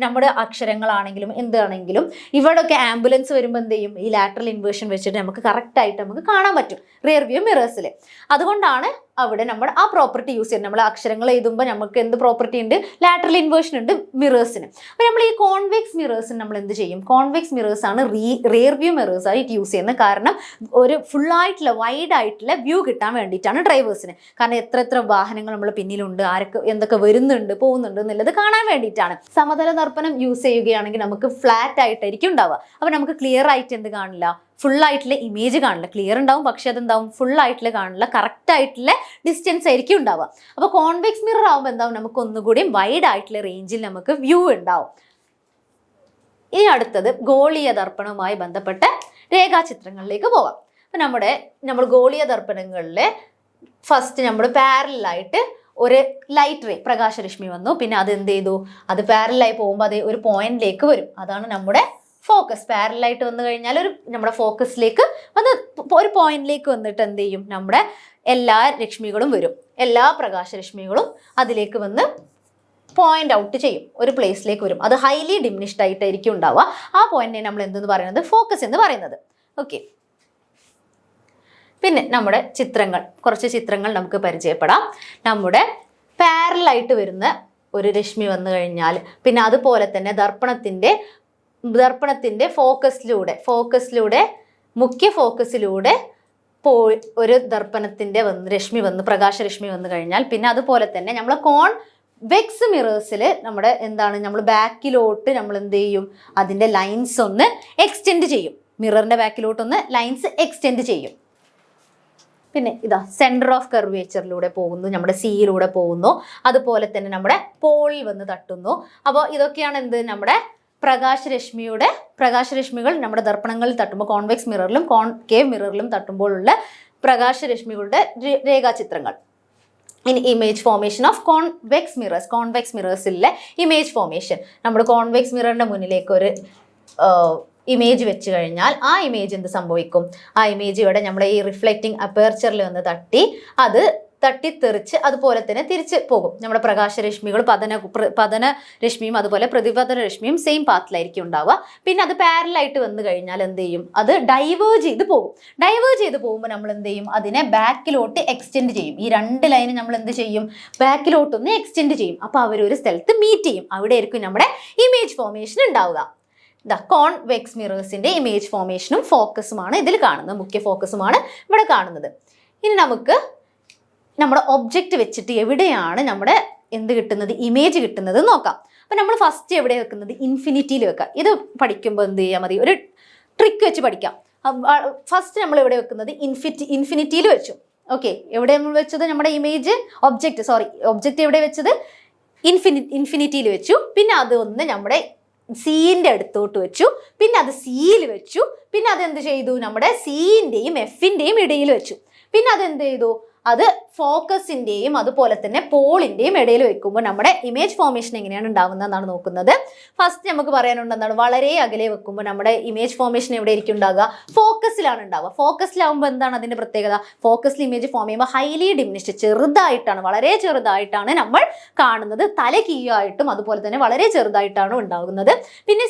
നമ്മുടെ അക്ഷരങ്ങളാണെങ്കിലും എന്താണെങ്കിലും ഇവിടെയൊക്കെ ആംബുലൻസ് വരുമ്പോൾ എന്ത് ചെയ്യും, ഈ ലാറ്ററൽ ഇൻവേർഷൻ വെച്ചിട്ട് നമുക്ക് കറക്റ്റായിട്ട് നമുക്ക് കാണാൻ പറ്റും റിയർ വ്യൂ മിറേഴ്സിൽ. അതുകൊണ്ടാണ് അവിടെ നമ്മൾ ആ പ്രോപ്പർട്ടി യൂസ് ചെയ്യുന്നത്. നമ്മൾ അക്ഷരങ്ങൾ എഴുതുമ്പോൾ നമുക്ക് എന്ത് പ്രോപ്പർട്ടി ഉണ്ട്, ലാറ്ററൽ ഇൻവേർഷൻ ഉണ്ട് മിറേഴ്സിന്. അപ്പോൾ നമ്മൾ ഈ കോൺവെക്സ് മിറേഴ്സിന് നമ്മൾ എന്ത് ചെയ്യും, കോൺവെക്സ് മിറേഴ്സ് ആണ് റിയർ വ്യൂ മിറേഴ്സ് ആയിട്ട് യൂസ് ചെയ്യുന്നത്. കാരണം ഒരു ഫുള്ളായിട്ടുള്ള വൈഡ് ആയിട്ടുള്ള വ്യൂ കിട്ടാൻ വേണ്ടിയിട്ടാണ് ഡ്രൈവേഴ്സിന്. കാരണം എത്ര വാഹനങ്ങൾ നമ്മൾ പിന്നിലുണ്ട്, ആരൊക്കെ എന്തൊക്കെ വരുന്നുണ്ട് പോകുന്നുണ്ട് എന്നുള്ളത് കാണാൻ വേണ്ടിയിട്ടാണ്. സമതല ദർപ്പണം യൂസ് ചെയ്യുകയാണെങ്കിൽ നമുക്ക് ഫ്ലാറ്റ് ആയിട്ടായിരിക്കും ഉണ്ടാവുക. അപ്പോൾ നമുക്ക് ക്ലിയർ ആയിട്ട് എന്ത് കാണില്ല, ഫുൾ ആയിട്ടുള്ള ഇമേജ് കാണില്ല. ക്ലിയർ ഉണ്ടാവും, പക്ഷെ അതെന്താവും, ഫുൾ ആയിട്ടുള്ള കാണില്ല, കറക്റ്റ് ആയിട്ടുള്ള ഡിസ്റ്റൻസ് ആയിരിക്കും ഉണ്ടാവുക. അപ്പോൾ കോൺവെക്സ് മിറർ ആവുമ്പോൾ എന്താവും, നമുക്ക് ഒന്നുകൂടി വൈഡ് ആയിട്ടുള്ള റേഞ്ചിൽ നമുക്ക് വ്യൂ ഉണ്ടാവും. ഇനി അടുത്തത് ഗോളീയ ദർപ്പണവുമായി ബന്ധപ്പെട്ട രേഖാചിത്രങ്ങളിലേക്ക് പോവാം. അപ്പം നമ്മൾ ഗോളീയ ദർപ്പണങ്ങളിലെ ഫസ്റ്റ് നമ്മൾ പാരലായിട്ട് ഒരു ലൈറ്റ് റേ, പ്രകാശരശ്മി വന്നു. പിന്നെ അത് എന്ത് ചെയ്തു, അത് പാരലായി പോകുമ്പോൾ അത് ഒരു പോയിന്റിലേക്ക് വരും. അതാണ് നമ്മുടെ ഫോക്കസ് പാരലായിട്ട് വന്നു കഴിഞ്ഞാൽ നമ്മുടെ ഫോക്കസിലേക്ക് വന്ന് ഒരു പോയിന്റിലേക്ക് വന്നിട്ട് എന്ത് ചെയ്യും, നമ്മുടെ എല്ലാ രശ്മികളും വരും, എല്ലാ പ്രകാശരശ്മികളും അതിലേക്ക് വന്ന് പോയിന്റ് ഔട്ട് ചെയ്യും, ഒരു പ്ലേസിലേക്ക് വരും. അത് ഹൈലി ഡിമിനിഷ്ഡ് ആയിട്ടായിരിക്കും ഉണ്ടാവുക. ആ പോയിന്റിനെ നമ്മൾ എന്തെന്ന് പറയുന്നത്, ഫോക്കസ് എന്ന് പറയുന്നത്. ഓക്കെ, പിന്നെ നമ്മുടെ കുറച്ച് ചിത്രങ്ങൾ നമുക്ക് പരിചയപ്പെടാം. നമ്മുടെ പാരലായിട്ട് വരുന്ന ഒരു രശ്മി വന്നു കഴിഞ്ഞാൽ, പിന്നെ അതുപോലെ തന്നെ ദർപ്പണത്തിന്റെ ഫോക്കസിലൂടെ മുഖ്യ ഫോക്കസിലൂടെ ഒരു ദർപ്പണത്തിന്റെ പ്രകാശരശ്മി വന്നു കഴിഞ്ഞാൽ, പിന്നെ അതുപോലെ തന്നെ നമ്മൾ കോൺവെക്സ് മിറേഴ്സിൽ നമ്മൾ ബാക്കിലോട്ട് നമ്മൾ എന്ത് ചെയ്യും, അതിന്റെ ലൈൻസ് ഒന്ന് എക്സ്റ്റെൻഡ് ചെയ്യും, മിററിന്റെ ബാക്കിലോട്ടൊന്ന് ലൈൻസ് എക്സ്റ്റെൻഡ് ചെയ്യും. പിന്നെ ഇതാ സെന്റർ ഓഫ് കർവേച്ചറിലൂടെ പോകുന്നു, നമ്മുടെ സിയിലൂടെ പോകുന്നു, അതുപോലെ തന്നെ നമ്മുടെ പോളിൽ വന്ന് തട്ടുന്നു. അപ്പോൾ ഇതൊക്കെയാണ് നമ്മുടെ പ്രകാശരശ്മികൾ നമ്മുടെ ദർപ്പണങ്ങളിൽ തട്ടുമ്പോൾ, കോൺവെക്സ് മിററിലും കോൺകേവ് മിററിലും തട്ടുമ്പോഴുള്ള പ്രകാശരശ്മികളുടെ രേഖാചിത്രങ്ങൾ. In image formation of convex മിറേഴ്സിലെ ഇമേജ് ഫോർമേഷൻ. നമ്മുടെ കോൺവെക്സ് മിററിന്റെ മുന്നിലേക്ക് ഒരു ഇമേജ് വെച്ച് കഴിഞ്ഞാൽ ആ ഇമേജ് എന്ത് സംഭവിക്കും, ആ ഇമേജ് ഇവിടെ നമ്മുടെ ഈ റിഫ്ലക്റ്റിംഗ് അപ്പേർച്ചറിൽ വന്ന് തട്ടിത്തെറിച്ച് അതുപോലെ തന്നെ തിരിച്ച് പോകും. നമ്മുടെ പ്രകാശരശ്മികൾ പതന രശ്മിയും അതുപോലെ പ്രതിപതന രശ്മിയും സെയിം പാത്തിലായിരിക്കും ഉണ്ടാവുക. പിന്നെ അത് പാരലായിട്ട് വന്നു കഴിഞ്ഞാൽ എന്ത് ചെയ്യും, അത് ഡൈവേർജ് ചെയ്ത് പോകും. ഡൈവേർജ് ചെയ്ത് പോകുമ്പോൾ നമ്മൾ എന്ത് ചെയ്യും, അതിനെ ബാക്കിലോട്ട് എക്സ്റ്റെൻഡ് ചെയ്യും. ഈ രണ്ട് ലൈന് നമ്മൾ എന്ത് ചെയ്യും, ബാക്കിലോട്ടൊന്ന് എക്സ്റ്റെൻഡ് ചെയ്യും. അപ്പോൾ അവരൊരു സ്ഥലത്ത് മീറ്റ് ചെയ്യും. അവിടെ ആയിരിക്കും നമ്മുടെ ഇമേജ് ഫോർമേഷൻ ഉണ്ടാവുക. കോൺവെക്സ് മിറേഴ്സിന്റെ ഇമേജ് ഫോർമേഷനും ഫോക്കസുമാണ് ഇതിൽ കാണുന്നത്, മുഖ്യ ഫോക്കസുമാണ് ഇവിടെ കാണുന്നത്. ഇനി നമുക്ക് നമ്മുടെ ഒബ്ജക്റ്റ് വെച്ചിട്ട് എവിടെയാണ് നമ്മുടെ ഇമേജ് കിട്ടുന്നത് നോക്കാം. അപ്പം നമ്മൾ ഫസ്റ്റ് എവിടെ വെക്കുന്നത്, ഇൻഫിനിറ്റിയിൽ വെക്കാം. ഇത് പഠിക്കുമ്പോൾ എന്ത് ചെയ്യാൽ മതി, ഒരു ട്രിക്ക് വെച്ച് പഠിക്കാം. ഫസ്റ്റ് നമ്മൾ എവിടെ വെക്കുന്നത്, ഇൻഫിനിറ്റിയിൽ വെച്ചു. ഓക്കെ, എവിടെ നമ്മൾ വെച്ചത്, നമ്മുടെ ഒബ്ജക്റ്റ് എവിടെ വെച്ചത്, ഇൻഫിനിറ്റിയിൽ വെച്ചു. പിന്നെ അതൊന്ന് നമ്മുടെ സീൻ്റെ അടുത്തോട്ട് വെച്ചു, പിന്നെ അത് സിയിൽ വെച്ചു, പിന്നെ അതെന്ത് ചെയ്തു, നമ്മുടെ സിൻ്റെയും എഫിൻ്റെയും ഇടയിൽ വെച്ചു. പിന്നെ അതെന്ത് ചെയ്തു, അത് ഫോക്കസിൻ്റെയും അതുപോലെ തന്നെ പോളിൻ്റെയും ഇടയിൽ വെക്കുമ്പോൾ നമ്മുടെ ഇമേജ് ഫോർമേഷൻ എങ്ങനെയാണ് ഉണ്ടാവുന്നതെന്നാണ് നോക്കുന്നത്. ഫസ്റ്റ് നമുക്ക് പറയാനുണ്ടെന്നാണ്, വളരെ അകലെ വെക്കുമ്പോൾ നമ്മുടെ ഇമേജ് ഫോർമേഷൻ എവിടെ ആയിരിക്കും ഉണ്ടാവുക, ഫോക്കസിലാണ് ഉണ്ടാവുക. ഫോക്കസിലാവുമ്പോൾ എന്താണ് അതിൻ്റെ പ്രത്യേകത, ഫോക്കസിൽ ഇമേജ് ഫോം ചെയ്യുമ്പോൾ ഹൈലി ഡിമിനിഷ്ഡ്, വളരെ ചെറുതായിട്ടാണ് നമ്മൾ കാണുന്നത്. തല കീഴായിട്ടും അതുപോലെ തന്നെ വളരെ ചെറുതായിട്ടാണ് ഉണ്ടാകുന്നത്. പിന്നെ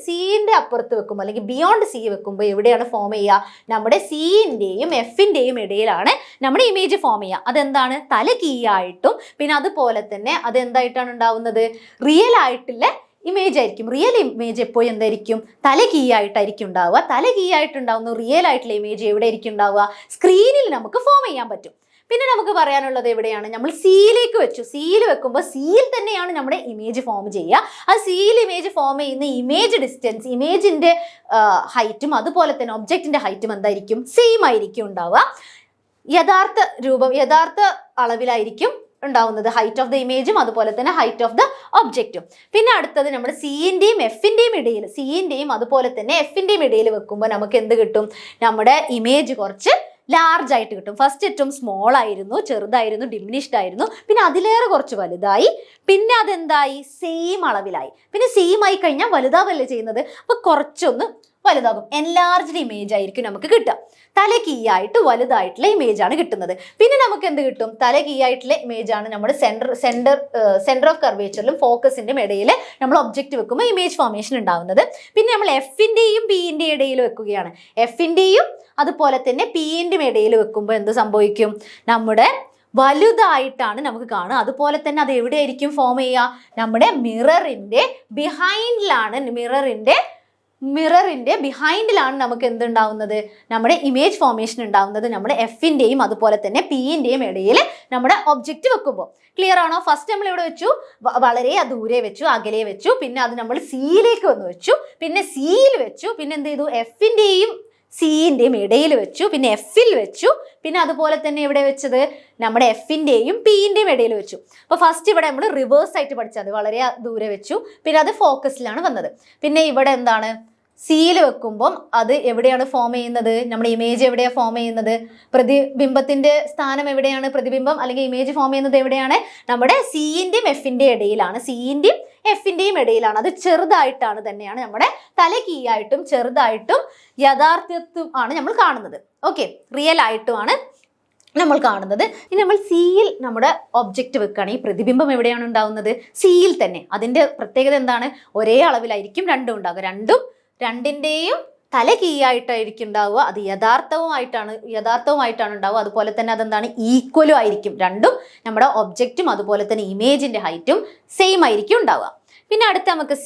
സീൻ്റെ അപ്പുറത്ത് വെക്കുമ്പോൾ അല്ലെങ്കിൽ ബിയോണ്ട് സി വെക്കുമ്പോൾ എവിടെയാണ് ഫോം ചെയ്യുക, നമ്മുടെ സിൻ്റെയും എഫിൻ്റെയും ഇടയിലാണ് നമ്മുടെ ഇമേജ് ഫോം ചെയ്യുക. അതെന്താണ്, തല കീഴായിട്ടും പിന്നെ അതുപോലെ തന്നെ അതെന്തായിട്ടാണ് ഉണ്ടാവുന്നത്, റിയൽ ആയിട്ടുള്ള ഇമേജ് ആയിരിക്കും. റിയൽ ഇമേജ് എപ്പോഴും എന്തായിരിക്കും, തല കീഴായിട്ടായിരിക്കും ഉണ്ടാവുക. തല കീഴായിട്ടുണ്ടാവുന്ന റിയൽ ആയിട്ടുള്ള ഇമേജ് എവിടെ ആയിരിക്കും ഉണ്ടാവുക, സ്ക്രീനിൽ നമുക്ക് ഫോം ചെയ്യാൻ പറ്റും. പിന്നെ നമുക്ക് പറയാനുള്ളത് എവിടെയാണ്, നമ്മൾ സിയിലേക്ക് വെച്ചു. സിയിൽ വെക്കുമ്പോൾ സിയിൽ തന്നെയാണ് നമ്മുടെ ഇമേജ് ഫോം ചെയ്യുക. ആ സിയിൽ ഇമേജ് ഫോം ചെയ്യുന്ന ഇമേജ് ഡിസ്റ്റൻസ്, ഇമേജിന്റെ ഹൈറ്റും അതുപോലെ തന്നെ ഒബ്ജക്റ്റിന്റെ ഹൈറ്റും എന്തായിരിക്കും, സെയിം ആയിരിക്കും ഉണ്ടാവുക. യഥാർത്ഥ അളവിലായിരിക്കും ഉണ്ടാവുന്നത്, ഹൈറ്റ് ഓഫ് ദ ഇമേജും അതുപോലെ തന്നെ ഹൈറ്റ് ഓഫ് ദ ഒബ്ജക്റ്റും. പിന്നെ അടുത്തത് നമ്മുടെ സിൻ്റെയും അതുപോലെ തന്നെ എഫിൻ്റെയും ഇടയിൽ വെക്കുമ്പോൾ നമുക്ക് എന്ത് കിട്ടും, നമ്മുടെ ഇമേജ് കുറച്ച് ലാർജ് ആയിട്ട് കിട്ടും. ഫസ്റ്റ് ഏറ്റവും സ്മോൾ ആയിരുന്നു, ചെറുതായിരുന്നു, ഡിമിനിഷ്ഡ് ആയിരുന്നു. പിന്നെ അതിലേറെ കുറച്ച് വലുതായി, പിന്നെ അതെന്തായി, സെയിം അളവിലായി. പിന്നെ സെയിം ആയി കഴിഞ്ഞാൽ വലുതാവല്ലേ ചെയ്യുന്നത്, അപ്പോൾ കുറച്ചൊന്ന് വലുതാകും. എൻലാർജ്ഡ് ഇമേജ് ആയിരിക്കും നമുക്ക് കിട്ടുക. തല കീയായിട്ട് വലുതായിട്ടുള്ള ഇമേജ് ആണ് കിട്ടുന്നത്. പിന്നെ നമുക്ക് എന്ത് കിട്ടും, തല കീയായിട്ടുള്ള ഇമേജ് ആണ് നമ്മുടെ സെന്റർ ഓഫ് കർവേച്ചറിലും ഫോക്കസിന്റെയും ഇടയിൽ നമ്മൾ ഒബ്ജക്റ്റ് വെക്കുമ്പോൾ ഇമേജ് ഫോർമേഷൻ ഉണ്ടാവുന്നത്. പിന്നെ നമ്മൾ എഫിന്റെയും പിന്റെയും ഇടയിൽ വെക്കുകയാണ്. എഫിന്റെയും അതുപോലെ തന്നെ പിന്റെയും ഇടയിൽ വെക്കുമ്പോൾ എന്ത് സംഭവിക്കും, നമ്മുടെ വലുതായിട്ടാണ് നമുക്ക് കാണുക. അതുപോലെ തന്നെ അത് എവിടെയായിരിക്കും ഫോം ചെയ്യുക, നമ്മുടെ മിററിന്റെ ബിഹൈൻഡിലാണ് നമുക്ക് എന്തുണ്ടാവുന്നത്, നമ്മുടെ ഇമേജ് ഫോർമേഷൻ ഉണ്ടാവുന്നത്. നമ്മുടെ എഫിൻ്റെയും അതുപോലെ തന്നെ പിൻ്റെയും ഇടയിൽ നമ്മുടെ ഒബ്ജക്റ്റ് വെക്കുമ്പോൾ. ക്ലിയർ ആണോ? ഫസ്റ്റ് നമ്മൾ ഇവിടെ വെച്ചു, വളരെ ദൂരെ വെച്ചു, അകലെ വെച്ചു, പിന്നെ അത് നമ്മൾ സിയിലേക്ക് വന്ന് വെച്ചു, പിന്നെ സിയിൽ വെച്ചു, പിന്നെ എന്ത് ചെയ്തു, എഫിൻ്റെയും സിൻ്റെയും ഇടയിൽ വെച്ചു, പിന്നെ എഫിൽ വെച്ചു, പിന്നെ അതുപോലെ തന്നെ ഇവിടെ വെച്ചത് നമ്മുടെ എഫിൻ്റെയും പിൻ്റെയും ഇടയിൽ വെച്ചു. അപ്പോൾ ഫസ്റ്റ് ഇവിടെ നമ്മൾ റിവേഴ്സ് ആയിട്ട് പഠിച്ചത്, വളരെ ദൂരെ വെച്ചു, പിന്നെ അത് ഫോക്കസിലാണ് വന്നത്. പിന്നെ ഇവിടെ എന്താണ്, സിയിൽ വെക്കുമ്പം അത് എവിടെയാണ് ഫോം ചെയ്യുന്നത്, നമ്മുടെ ഇമേജ് എവിടെയാണ് ഫോം ചെയ്യുന്നത്, പ്രതിബിംബത്തിന്റെ സ്ഥാനം എവിടെയാണ്, പ്രതിബിംബം അല്ലെങ്കിൽ ഇമേജ് ഫോം ചെയ്യുന്നത് എവിടെയാണ്, നമ്മുടെ സിൻ്റെയും എഫിൻ്റെയും ഇടയിലാണ്. സിൻ്റെയും എഫിന്റെയും ഇടയിലാണ്. അത് ചെറുതായിട്ടാണ് തന്നെയാണ് നമ്മുടെ തല കീയായിട്ടും ചെറുതായിട്ടും യഥാർത്ഥത്തും ആണ് നമ്മൾ കാണുന്നത്. ഓക്കെ, റിയൽ ആയിട്ടുമാണ് നമ്മൾ കാണുന്നത്. ഇനി നമ്മൾ സിയിൽ നമ്മുടെ ഒബ്ജക്റ്റ് വെക്കുകയാണെങ്കിൽ പ്രതിബിംബം എവിടെയാണ് ഉണ്ടാവുന്നത്? സിയിൽ തന്നെ. അതിന്റെ പ്രത്യേകത എന്താണ്? ഒരേ അളവിലായിരിക്കും രണ്ടും ഉണ്ടാകുക. രണ്ടിന്റെയും തല കീയായിട്ടായിരിക്കും ഉണ്ടാവുക. അത് യഥാർത്ഥവുമായിട്ടാണ് ഉണ്ടാവുക. അതുപോലെ തന്നെ അതെന്താണ്? ഈക്വലും ആയിരിക്കും. രണ്ടും നമ്മുടെ ഒബ്ജക്റ്റും അതുപോലെ തന്നെ ഇമേജിന്റെ ഹൈറ്റും സെയിം ആയിരിക്കും ഉണ്ടാവുക. പിന്നെ അടുത്ത നമുക്ക്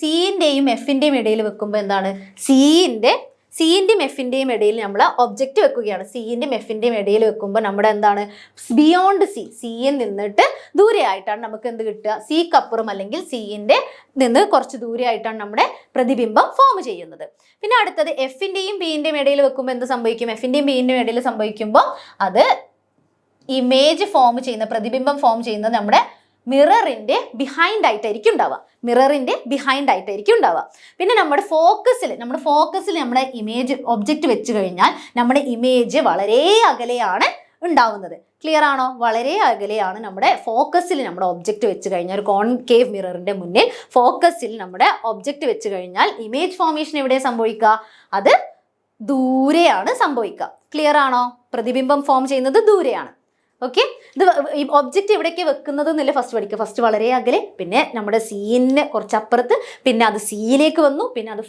സിന്റെയും എഫിന്റെയും ഇടയിൽ വെക്കുമ്പോൾ എന്താണ്? സിന്റെയും എഫിന്റെയും ഇടയിൽ നമ്മൾ ഒബ്ജക്റ്റ് വെക്കുകയാണ്. സിന്റെയും എഫിന്റെയും ഇടയിൽ വെക്കുമ്പോൾ നമ്മുടെ എന്താണ്? ബിയോണ്ട് സിയിൽ നിന്നിട്ട് ദൂരെ ആയിട്ടാണ് നമുക്ക് എന്ത് കിട്ടുക? സിക്കപ്പുറം അല്ലെങ്കിൽ സിന്റെ നിന്ന് കുറച്ച് ദൂരെ ആയിട്ടാണ് നമ്മുടെ പ്രതിബിംബം ഫോം ചെയ്യുന്നത്. പിന്നെ അടുത്തത് എഫിന്റെയും ബിന്റെയും ഇടയിൽ വെക്കുമ്പോൾ എന്ത് സംഭവിക്കും? എഫിന്റെയും ബിന്റെയും ഇടയിൽ സംഭവിക്കുമ്പോൾ അത് ഇമേജ് ഫോം ചെയ്യുന്ന പ്രതിബിംബം ഫോം ചെയ്യുന്നത് നമ്മുടെ മിററിന്റെ ബിഹൈൻഡ് ആയിട്ടായിരിക്കും ഉണ്ടാവുക. പിന്നെ നമ്മുടെ ഫോക്കസിൽ നമ്മുടെ ഇമേജ് ഒബ്ജക്റ്റ് വെച്ച് കഴിഞ്ഞാൽ നമ്മുടെ ഇമേജ് വളരെ അകലെയാണ് ഉണ്ടാവുന്നത്. ക്ലിയർ ആണോ? വളരെ അകലെയാണ് നമ്മുടെ ഫോക്കസിൽ നമ്മുടെ ഒബ്ജക്റ്റ് വെച്ച് കഴിഞ്ഞാൽ, ഒരു കോൺകേവ് മിററിന്റെ മുന്നിൽ ഫോക്കസിൽ നമ്മുടെ ഒബ്ജക്റ്റ് വെച്ച് കഴിഞ്ഞാൽ ഇമേജ് ഫോർമേഷൻ എവിടെ സംഭവിക്കുക? അത് ദൂരെയാണ് സംഭവിക്കുക. ക്ലിയർ ആണോ? പ്രതിബിംബം ഫോം ചെയ്യുന്നത് ദൂരെയാണ്. ഓക്കെ, ഇത് ഒബ്ജക്റ്റ് എവിടേക്ക് വെക്കുന്നത് എന്നല്ലേ ഫസ്റ്റ് പഠിക്കുക. ഫസ്റ്റ് വളരെ അകലെ, പിന്നെ നമ്മുടെ സീനിന് കുറച്ചപ്പുറത്ത്, പിന്നെ അത് സിയിലേക്ക് വന്നു, പിന്നെ അത്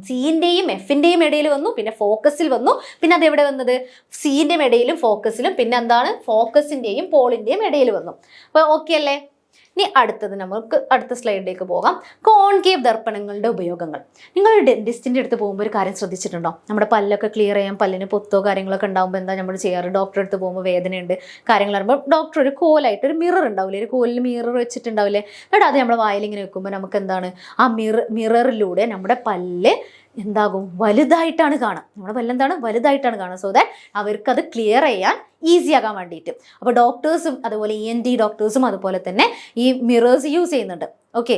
സിന്റെയും എഫിന്റെയും ഇടയിൽ വന്നു, പിന്നെ ഫോക്കസിൽ വന്നു, പിന്നെ അത് എവിടെ വന്നത്? സിന്റെയും ഇടയിലും ഫോക്കസിലും, പിന്നെ എന്താണ്? ഫോക്കസിന്റെയും പോളിന്റെയും ഇടയിൽ വന്നു. അപ്പോൾ ഓക്കെ അല്ലേ? ഇനി അടുത്തത് നമുക്ക് അടുത്ത സ്ലൈഡിലേക്ക് പോകാം. കോൺകേവ് ദർപ്പണങ്ങളുടെ ഉപയോഗങ്ങൾ. നിങ്ങൾ ഡെന്റിസ്റ്റിന്റെ അടുത്ത് പോകുമ്പോൾ ഒരു കാര്യം ശ്രദ്ധിച്ചിട്ടുണ്ടോ? നമ്മുടെ പല്ലൊക്കെ ക്ലിയർ ചെയ്യാൻ, പല്ലിന് പൊത്തോ കാര്യങ്ങളൊക്കെ ഉണ്ടാകുമ്പോൾ എന്താ നമ്മൾ ചെയ്യാറ്? ഡോക്ടറെ അടുത്ത് പോകുമ്പോൾ വേദനയുണ്ട് കാര്യങ്ങൾ പറയുമ്പോൾ ഡോക്ടർ ഒരു കോലായിട്ട് ഒരു മിറർ ഉണ്ടാവില്ലേ, ഒരു കോലിൽ മിറർ വെച്ചിട്ടുണ്ടാവില്ലേ, എന്നിട്ട് അത് നമ്മുടെ വായിലിങ്ങനെ വെക്കുമ്പോൾ നമുക്ക് എന്താണ്? ആ മിററിലൂടെ നമ്മുടെ പല്ല് എന്താകും? വലുതായിട്ടാണ് കാണാം. നമ്മുടെ പല്ലെന്താണ്? വലുതായിട്ടാണ് കാണുക. സോ ദാറ്റ് അവർക്കത് ക്ലിയർ ചെയ്യാൻ ഈസി ആകാൻ വേണ്ടിയിട്ട്. അപ്പോൾ ഡോക്ടേഴ്സും അതുപോലെ ENT ഡോക്ടേഴ്സും അതുപോലെ തന്നെ ഈ മിറേഴ്സ് യൂസ് ചെയ്യുന്നുണ്ട്. ഓക്കെ,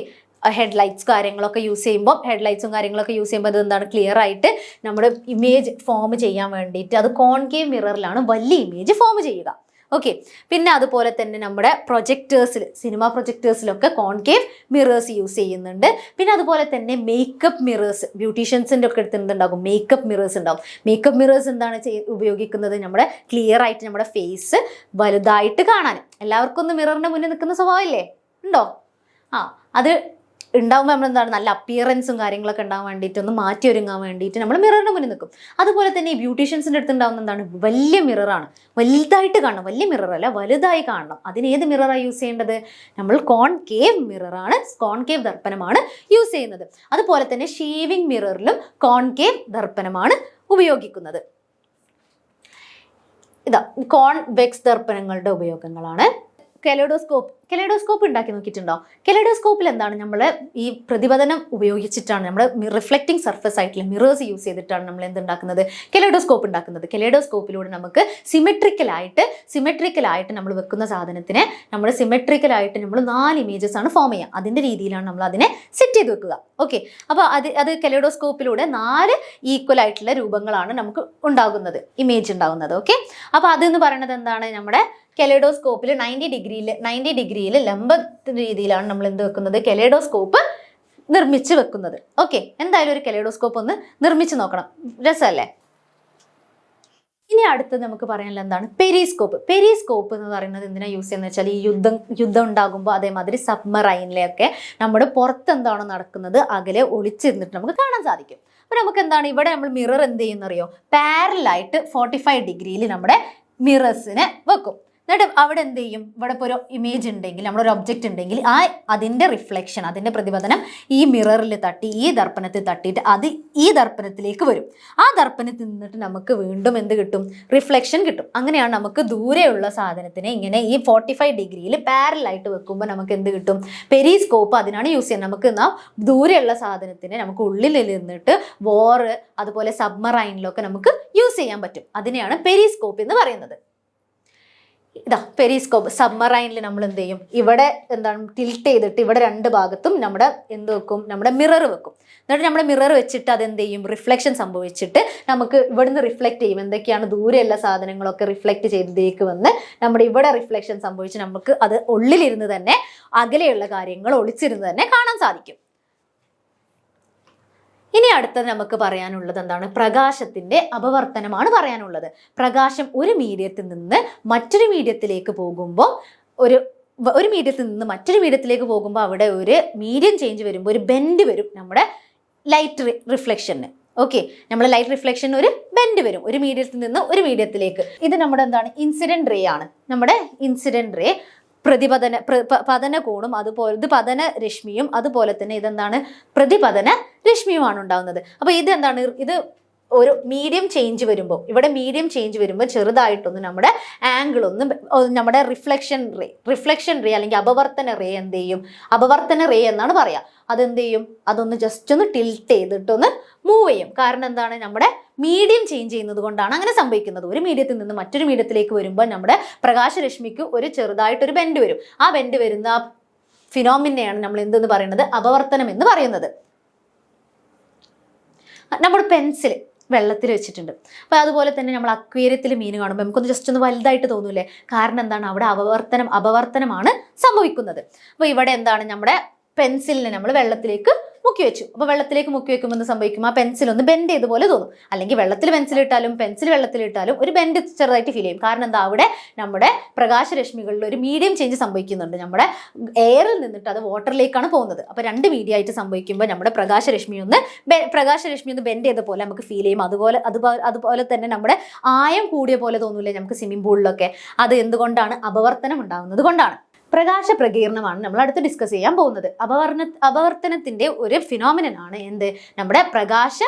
ഹെഡ്ലൈറ്റ്സ് കാര്യങ്ങളൊക്കെ യൂസ് ചെയ്യുമ്പോൾ അത് എന്താണ്? ക്ലിയർ ആയിട്ട് നമ്മുടെ ഇമേജ് ഫോം ചെയ്യാൻ വേണ്ടിയിട്ട് അത് കോൺകേവ് മിററിലാണ് വലിയ ഇമേജ് ഫോം ചെയ്യുക. ഓക്കെ, പിന്നെ അതുപോലെ തന്നെ നമ്മുടെ സിനിമ പ്രൊജക്ടേഴ്സിലൊക്കെ കോൺകേവ് മിറേഴ്സ് യൂസ് ചെയ്യുന്നുണ്ട്. പിന്നെ അതുപോലെ തന്നെ മേക്കപ്പ് മിറേഴ്സ്, ബ്യൂട്ടീഷ്യൻസിൻ്റെ ഒക്കെ അടുത്ത് എന്തുണ്ടാകും? മേക്കപ്പ് മിറേഴ്സ് ഉണ്ടാകും. മേക്കപ്പ് മിറേഴ്സ് എന്താണ് ഉപയോഗിക്കുന്നത്? നമ്മുടെ ക്ലിയർ ആയിട്ട് നമ്മുടെ ഫേസ് വലുതായിട്ട് കാണാൻ. എല്ലാവർക്കും ഒന്ന് മിററിന്റെ മുന്നിൽ നിൽക്കുന്ന സ്വഭാവമില്ലേ? ഉണ്ടോ? അത് ഉണ്ടാകുമ്പോൾ നമ്മൾ എന്താണ്? നല്ല അപ്പിയറൻസും കാര്യങ്ങളൊക്കെ ഉണ്ടാകാൻ വേണ്ടിയിട്ട്, ഒന്ന് മാറ്റി ഒരുങ്ങാൻ വേണ്ടിയിട്ട് നമ്മൾ മിററിന് മുന്നിൽ നിൽക്കും. അതുപോലെ തന്നെ ഈ ബ്യൂട്ടീഷ്യൻസിൻ്റെ അടുത്ത് ഉണ്ടാകുന്ന എന്താണ്? വലിയ മിററാണ്, വലുതായിട്ട് കാണണം. വലിയ മിററല്ല, വലുതായി കാണണം. അതിന് ഏത് മിററാണ് യൂസ് ചെയ്യേണ്ടത്? നമ്മൾ കോൺകേവ് ദർപ്പണമാണ് യൂസ് ചെയ്യുന്നത്. അതുപോലെ തന്നെ ഷേവിംഗ് മിററിലും കോൺകേവ് ദർപ്പണമാണ് ഉപയോഗിക്കുന്നത്. ഇതാ കോൺവെക്സ് ദർപ്പണങ്ങളുടെ ഉപയോഗങ്ങളാണ്. കെലൈഡോസ്കോപ്പ് ഉണ്ടാക്കി നോക്കിയിട്ടുണ്ടോ? കെലൈഡോസ്കോപ്പിൽ എന്താണ്? നമ്മൾ ഈ പ്രതിപതനം ഉപയോഗിച്ചിട്ടാണ്, നമ്മൾ റിഫ്ലക്റ്റിംഗ് സർഫസ് ആയിട്ടുള്ള മിറേഴ്സ് യൂസ് ചെയ്തിട്ടാണ് നമ്മൾ എന്തുണ്ടാക്കുന്നത്? കെലൈഡോസ്കോപ്പ് ഉണ്ടാക്കുന്നത്. കെലൈഡോസ്കോപ്പിലൂടെ നമുക്ക് സിമെട്രിക്കലായിട്ട് നമ്മൾ വെക്കുന്ന സാധനത്തിനെ നമ്മൾ സിമെട്രിക്കലായിട്ട് നമ്മൾ 4 ഇമേജസ് ആണ് ഫോം ചെയ്യുക. അതിൻ്റെ രീതിയിലാണ് നമ്മൾ അതിനെ സെറ്റ് ചെയ്ത് വെക്കുക. ഓക്കെ, അപ്പോൾ അത് കെലൈഡോസ്കോപ്പിലൂടെ 4 ഈക്വൽ ആയിട്ടുള്ള രൂപങ്ങളാണ് നമുക്ക് ഇമേജ് ഉണ്ടാകുന്നത്. ഓക്കെ, അപ്പോൾ അതെന്ന് പറയുന്നത് എന്താണ്? നമ്മുടെ കെലൈഡോസ്കോപ്പിൽ 90 ഡിഗ്രിയിൽ ലംബ രീതിയിലാണ് നമ്മൾ എന്ത് വെക്കുന്നത്? കെലൈഡോസ്കോപ്പ് നിർമ്മിച്ച് വെക്കുന്നത്. ഓക്കെ, എന്തായാലും ഒരു കെലൈഡോസ്കോപ്പ് ഒന്ന് നിർമ്മിച്ച് നോക്കണം, രസമല്ലേ? ഇനി അടുത്തത് നമുക്ക് പറയാനുള്ള എന്താണ്? പെരിസ്കോപ്പ് എന്ന് പറയുന്നത് എന്തിനാ യൂസ് ചെയ്യുന്നത് വെച്ചാൽ, ഈ യുദ്ധം ഉണ്ടാകുമ്പോൾ അതേമാതിരി സബ്മറൈനിലെയൊക്കെ നമ്മുടെ പുറത്ത് എന്താണോ നടക്കുന്നത് അകലെ ഒളിച്ചിരുന്നിട്ട് നമുക്ക് കാണാൻ സാധിക്കും. അപ്പോൾ നമുക്ക് എന്താണ്? ഇവിടെ നമ്മൾ മിറർ എന്ത് ചെയ്യുന്നറിയോ? പാരലായിട്ട് 45 ഡിഗ്രിയിൽ നമ്മുടെ മിറേഴ്സിനെ വെക്കും. എന്നിട്ട് അവിടെ എന്ത് ചെയ്യും? ഇവിടെ ഇപ്പോൾ ഒരു ഇമേജ് ഉണ്ടെങ്കിൽ, നമ്മുടെ ഒരു ഒബ്ജക്റ്റ് ഉണ്ടെങ്കിൽ അതിൻ്റെ റിഫ്ലക്ഷൻ, അതിൻ്റെ പ്രതിപതനം ഈ മിററിൽ തട്ടി, ഈ ദർപ്പണത്തിൽ തട്ടിയിട്ട് അത് ഈ ദർപ്പണത്തിലേക്ക് വരും. ആ ദർപ്പണത്തിൽ നിന്നിട്ട് നമുക്ക് വീണ്ടും എന്ത് കിട്ടും? റിഫ്ലക്ഷൻ കിട്ടും. അങ്ങനെയാണ് നമുക്ക് ദൂരെയുള്ള സാധനത്തിനെ ഇങ്ങനെ ഈ 45 ഡിഗ്രിയിൽ പാരലായിട്ട് വെക്കുമ്പോൾ നമുക്ക് എന്ത് കിട്ടും? പെരിസ്കോപ്പ് അതിനാണ് യൂസ് ചെയ്യുന്നത്. നമുക്ക് ദൂരെയുള്ള സാധനത്തിനെ നമുക്ക് ഉള്ളിൽ നിന്നിട്ട് അതുപോലെ സബ്മറൈനിലൊക്കെ നമുക്ക് യൂസ് ചെയ്യാൻ പറ്റും. അതിനെയാണ് പെരിസ്കോപ്പ് എന്ന് പറയുന്നത്. ഇതാ പെരിസ്കോപ്പ് സബ്മറൈനിൽ നമ്മൾ എന്ത് ചെയ്യും, ഇവിടെ എന്താണ് ടിൽറ്റ് ചെയ്തിട്ട് ഇവിടെ രണ്ട് ഭാഗത്തും നമ്മുടെ എന്ത് വെക്കും, നമ്മുടെ മിറർ വെക്കും. എന്നിട്ട് നമ്മുടെ മിറർ വെച്ചിട്ട് അതെന്ത് ചെയ്യും, റിഫ്ലക്ഷൻ സംഭവിച്ചിട്ട് നമുക്ക് ഇവിടുന്ന് റിഫ്ലക്ട് ചെയ്യും. എന്തൊക്കെയാണ് ദൂരെയുള്ള സാധനങ്ങളൊക്കെ റിഫ്ലക്ട് ചെയ്തേക്ക് വന്ന് നമ്മുടെ ഇവിടെ റിഫ്ലക്ഷൻ സംഭവിച്ച് നമുക്ക് അത് ഉള്ളിലിരുന്ന് തന്നെ അകലെയുള്ള കാര്യങ്ങൾ ഒളിച്ചിരുന്ന് തന്നെ കാണാൻ സാധിക്കും. ഇനി അടുത്തത് നമുക്ക് പറയാനുള്ളത് എന്താണ്, പ്രകാശത്തിന്റെ അപവർത്തനമാണ് പറയാനുള്ളത്. പ്രകാശം ഒരു മീഡിയത്തിൽ നിന്ന് മറ്റൊരു മീഡിയത്തിലേക്ക് പോകുമ്പോൾ ഒരു മീഡിയത്തിൽ നിന്ന് മറ്റൊരു മീഡിയത്തിലേക്ക് പോകുമ്പോൾ അവിടെ ഒരു മീഡിയം ചേഞ്ച് വരുമ്പോൾ ഒരു ബെൻഡ് വരും നമ്മുടെ ലൈറ്റ് റിഫ്ലക്ഷന്. ഓക്കെ, നമ്മുടെ ലൈറ്റ് റിഫ്ലക്ഷന് ഒരു ബെൻഡ് വരും ഒരു മീഡിയത്തിൽ നിന്ന് ഒരു മീഡിയത്തിലേക്ക്. ഇത് നമ്മുടെ എന്താണ്, ഇൻസിഡന്റ് റേ ആണ്. നമ്മുടെ ഇൻസിഡന്റ് റേ പതന കോണും അതുപോലെ ഇത് പതന രശ്മിയും അതുപോലെ തന്നെ ഇതെന്താണ് പ്രതിപതന രശ്മിയുമാണ് ഉണ്ടാകുന്നത്. അപ്പൊ ഇതെന്താണ്, ഇത് ഒരു മീഡിയം ചേഞ്ച് വരുമ്പോൾ ഇവിടെ മീഡിയം ചേഞ്ച് വരുമ്പോൾ ചെറുതായിട്ടൊന്ന് നമ്മുടെ ആംഗിൾ ഒന്ന് നമ്മുടെ റിഫ്ലക്ഷൻ റേ അല്ലെങ്കിൽ അപവർത്തന റേ എന്ത് ചെയ്യും, അപവർത്തന റേ എന്നാണ് പറയാ. അതെന്ത് ചെയ്യും, അതൊന്ന് ജസ്റ്റ് ഒന്ന് ടിൽറ്റ് ചെയ്തിട്ടൊന്ന് മൂവ് ചെയ്യും. കാരണം എന്താണ്, നമ്മുടെ മീഡിയം ചേഞ്ച് ചെയ്യുന്നത് കൊണ്ടാണ് അങ്ങനെ സംഭവിക്കുന്നത്. ഒരു മീഡിയത്തിൽ നിന്ന് മറ്റൊരു മീഡിയത്തിലേക്ക് വരുമ്പോൾ നമ്മുടെ പ്രകാശരശ്മിക്ക് ഒരു ചെറുതായിട്ടൊരു ബെൻഡ് വരും. ആ ബെൻഡ് വരുന്ന ഫിനോമിനെയാണ് നമ്മൾ എന്തെന്ന് പറയുന്നത്, അപവർത്തനം എന്ന് പറയുന്നത്. നമ്മുടെ പെൻസിൽ വെള്ളത്തിൽ വെച്ചിട്ടുണ്ട്. അപ്പോൾ അതുപോലെ തന്നെ നമ്മൾ അക്വേറിയത്തിൽ മീൻ കാണുമ്പോൾ നമുക്കൊന്ന് ജസ്റ്റ് ഒന്ന് വലുതായിട്ട് തോന്നൂലേ? കാരണം എന്താണ്, അവിടെ അപവർത്തനമാണ് സംഭവിക്കുന്നത്. അപ്പോൾ ഇവിടെ എന്താണ്, നമ്മുടെ പെൻസിലിനെ നമ്മൾ വെള്ളത്തിലേക്ക് മുക്കി വെച്ചു. അപ്പോൾ വെള്ളത്തിലേക്ക് മുക്കി വെക്കുമ്പോൾ എന്ത് സംഭവിക്കും, ആ പെൻസിൽ ഒന്ന് ബെൻഡ് ചെയ്ത പോലെ തോന്നും. അല്ലെങ്കിൽ വെള്ളത്തിൽ പെൻസിൽ വെള്ളത്തിലിട്ടാലും ഒരു ബെൻഡ് ചെറുതായിട്ട് ഫീൽ ചെയ്യും. കാരണം എന്താ, അവിടെ നമ്മുടെ പ്രകാശരശ്മികളിൽ ഒരു മീഡിയം ചേഞ്ച് സംഭവിക്കുന്നുണ്ട്. നമ്മുടെ എയറിൽ നിന്നിട്ട് അത് വാട്ടറിലേക്കാണ് പോകുന്നത്. അപ്പോൾ രണ്ട് മീഡിയ ആയിട്ട് സംഭവിക്കുമ്പോൾ നമ്മുടെ പ്രകാശരശ്മി ഒന്ന് ബെൻഡ് ചെയ്ത പോലെ നമുക്ക് ഫീൽ ചെയ്യും. അതുപോലെ തന്നെ നമ്മുടെ ആയം കൂടിയ പോലെ തോന്നൂലേ നമുക്ക് സ്വിമ്മിംഗ് പൂളിലൊക്കെ? അത് എന്തുകൊണ്ടാണ്, അപവർത്തനം ഉണ്ടാകുന്നത് കൊണ്ടാണ്. പ്രകാശ പ്രകീർണമാണ് നമ്മൾ അടുത്ത് ഡിസ്കസ് ചെയ്യാൻ പോകുന്നത്. അപവർത്തനത്തിന്റെ ഒരു ഫിനോമിനനാണ് എന്ത്, നമ്മുടെ പ്രകാശ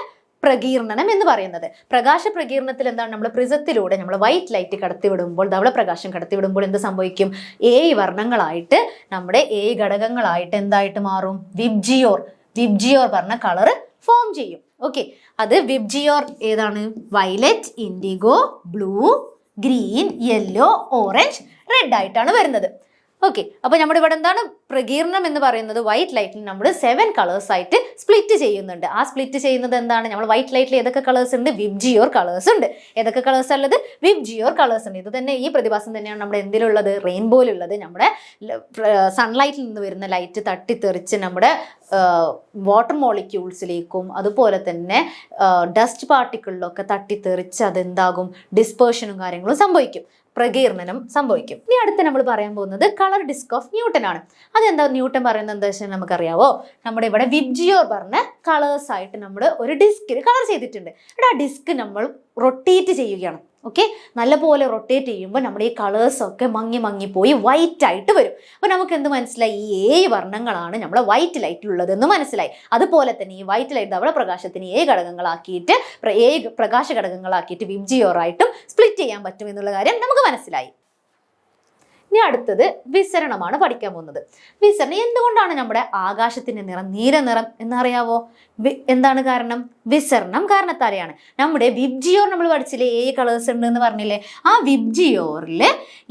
പ്രകീർണനം എന്ന് പറയുന്നത്. പ്രകാശ പ്രകീർണത്തിൽ എന്താണ്, നമ്മൾ പ്രിസത്തിലൂടെ നമ്മൾ വൈറ്റ് ലൈറ്റ് കടത്തിവിടുമ്പോൾ, ധവളപ്രകാശം കടത്തിവിടുമ്പോൾ എന്ത് സംഭവിക്കും, 7 വർണ്ണങ്ങളായിട്ട് നമ്മുടെ 7 ഘടകങ്ങളായിട്ട് എന്തായിട്ട് മാറും, വിബ്ജിയോർ പറഞ്ഞ കളർ ഫോം ചെയ്യും. ഓക്കെ, അത് വിബ്ജിയോർ ഏതാണ്, violet, IndiGo, blue, green, yellow, orange, red ആയിട്ടാണ് വരുന്നത്. ഓക്കെ, അപ്പൊ നമ്മുടെ ഇവിടെ എന്താണ്, പ്രകീർണം എന്ന് പറയുന്നത് വൈറ്റ് ലൈറ്റിൽ നമ്മൾ 7 കളേഴ്സ് ആയിട്ട് സ്പ്ലിറ്റ് ചെയ്യുന്നുണ്ട്. ആ സ്പ്ലിറ്റ് ചെയ്യുന്നത് എന്താണ്, നമ്മൾ വൈറ്റ് ലൈറ്റിൽ ഏതൊക്കെ കളേഴ്സ് ഉണ്ട്, വിബ്ജിയോർ കളേഴ്സ് ഉണ്ട്. ഏതൊക്കെ കളേഴ്സ് ഉള്ളത്, വിബ്ജിയോർ കളേഴ്സ് ഉണ്ട്. ഇത് തന്നെ ഈ പ്രതിഭാസം തന്നെയാണ് നമ്മുടെ എന്തിലുള്ളത്, റെയിൻബോയിലുള്ളത്. നമ്മുടെ സൺലൈറ്റിൽ നിന്ന് വരുന്ന ലൈറ്റ് തട്ടിത്തെറിച്ച് നമ്മുടെ വാട്ടർ മോളിക്യൂൾസിലേക്കും അതുപോലെ തന്നെ ഡസ്റ്റ് പാർട്ടിക്കിളിലൊക്കെ തട്ടിത്തെറിച്ച് അതെന്താകും, ഡിസ്പേർഷനും കാര്യങ്ങളും സംഭവിക്കും, പ്രകീർണനം സംഭവിക്കും. ഇനി അടുത്ത് നമ്മൾ പറയാൻ പോകുന്നത് കളർ ഡിസ്ക് ഓഫ് ന്യൂട്ടൺ ആണ്. അതെന്താ ന്യൂട്ടൺ പറയുന്നത് എന്താ വെച്ചാൽ നമുക്കറിയാവോ, നമ്മുടെ ഇവിടെ വിബ്ജിയോർ പറഞ്ഞ കളേഴ്സ് ആയിട്ട് നമ്മൾ ഒരു ഡിസ്കിൽ കളർ ചെയ്തിട്ടുണ്ട്. ആ ഡിസ്ക് നമ്മൾ റൊട്ടേറ്റ് ചെയ്യുകയാണ്. ഓക്കെ, നല്ലപോലെ റൊട്ടേറ്റ് ചെയ്യുമ്പോൾ നമ്മുടെ ഈ കളേഴ്സൊക്കെ മങ്ങി പോയി വൈറ്റ് ആയിട്ട് വരും. അപ്പോൾ നമുക്ക് എന്ത് മനസ്സിലായി, ഈ 7 വർണ്ണങ്ങളാണ് നമ്മുടെ വൈറ്റ് ലൈറ്റിലുള്ളതെന്ന് മനസ്സിലായി. അതുപോലെ തന്നെ ഈ വൈറ്റ് ലൈറ്റ് ധവള പ്രകാശത്തിന് 7 ഘടകങ്ങളാക്കിയിട്ട് 7 പ്രകാശ ഘടകങ്ങളാക്കിയിട്ട് വിബ്ജിയോറായിട്ടും സ്പ്ലിറ്റ് ചെയ്യാൻ പറ്റും എന്നുള്ള കാര്യം നമുക്ക് മനസ്സിലായി. ഇനി അടുത്തത് വിസരണമാണ് പഠിക്കാൻ പോകുന്നത്. വിസരണം എന്തുകൊണ്ടാണ് നമ്മുടെ ആകാശത്തിന്റെ നിറം നീല നിറം എന്നറിയാവോ? എന്താണ് കാരണം? വിസരണം കാരണത്താലെയാണ്. നമ്മുടെ വിബ്ജിയോർ നമ്മൾ പഠിച്ചില്ലേ, 7 കളേഴ്സ് ഉണ്ട് എന്ന് പറഞ്ഞില്ലേ? ആ വിബ്ജിയോറിൽ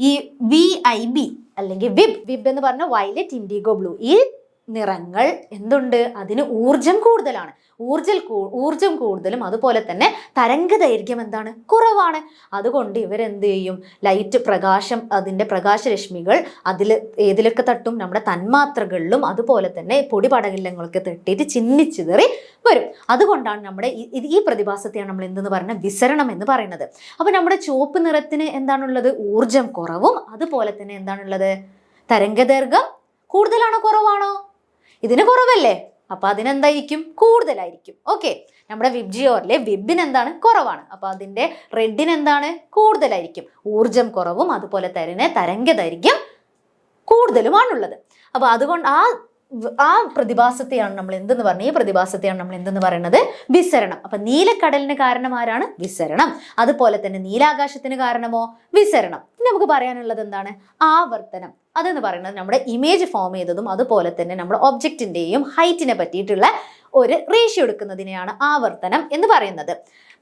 ഈ VIB അല്ലെങ്കിൽ വിബ് എന്ന് പറഞ്ഞ വയലറ്റ്, ഇൻഡിഗോ, ബ്ലൂ, ഈ നിറങ്ങൾ എന്തുണ്ട്, അതിന് ഊർജം കൂടുതലാണ്. ഊർജം കൂടുതലും അതുപോലെ തന്നെ തരംഗ ദൈർഘ്യം എന്താണ്, കുറവാണ്. അതുകൊണ്ട് ഇവരെന്ത് ചെയ്യും, ലൈറ്റ് പ്രകാശം അതിൻ്റെ പ്രകാശരശ്മികൾ ഏതിലൊക്കെ തട്ടും, നമ്മുടെ തന്മാത്രകളിലും അതുപോലെ തന്നെ പൊടിപടലങ്ങളൊക്കെ തട്ടിയിട്ട് ചിന്നിച്ചിതറി വരും. അതുകൊണ്ടാണ് നമ്മുടെ ഈ പ്രതിഭാസത്തെയാണ് നമ്മൾ എന്തെന്ന് പറയുന്നത്, വിസരണം എന്ന് പറയുന്നത്. അപ്പോൾ നമ്മുടെ ചുവപ്പ് നിറത്തിന് എന്താണുള്ളത്, ഊർജം കുറവും അതുപോലെ തന്നെ എന്താണുള്ളത്, തരംഗദൈർഘ്യം കൂടുതലാണോ കുറവാണോ? ഇതിന് കുറവല്ലേ, അപ്പൊ അതിനെന്തായിരിക്കും, കൂടുതലായിരിക്കും. ഓക്കെ, നമ്മുടെ വിബ്ജിയോറിലെ വിബിന് എന്താണ്, കുറവാണ്. അപ്പൊ അതിന്റെ റെഡിന് എന്താണ്, കൂടുതലായിരിക്കും. ഊർജം കുറവും അതുപോലെ തന്നെ തരംഗ ദൈർഘ്യം കൂടുതലുമാണുള്ളത്. അപ്പൊ അതുകൊണ്ട് ആ പ്രതിഭാസത്തെയാണ് നമ്മൾ എന്തെന്ന് പറഞ്ഞത്, ഈ പ്രതിഭാസത്തെയാണ് നമ്മൾ എന്തെന്ന് പറയുന്നത്, വിസരണം. അപ്പൊ നീലക്കടലിന് കാരണം ആരാണ്, വിസരണം. അതുപോലെ തന്നെ നീലാകാശത്തിന് കാരണമോ, വിസരണം. നമുക്ക് പറയാനുള്ളത് എന്താണ്, ആവർത്തനം. അതെന്ന് പറയുന്നത് നമ്മുടെ ഇമേജ് ഫോം ചെയ്തതും അതുപോലെ തന്നെ നമ്മുടെ ഒബ്ജക്റ്റിന്റെയും ഹൈറ്റിനെ പറ്റിയിട്ടുള്ള ഒരു റേഷ്യോ എടുക്കുന്നതിനെയാണ് ആവർത്തനം എന്ന് പറയുന്നത്.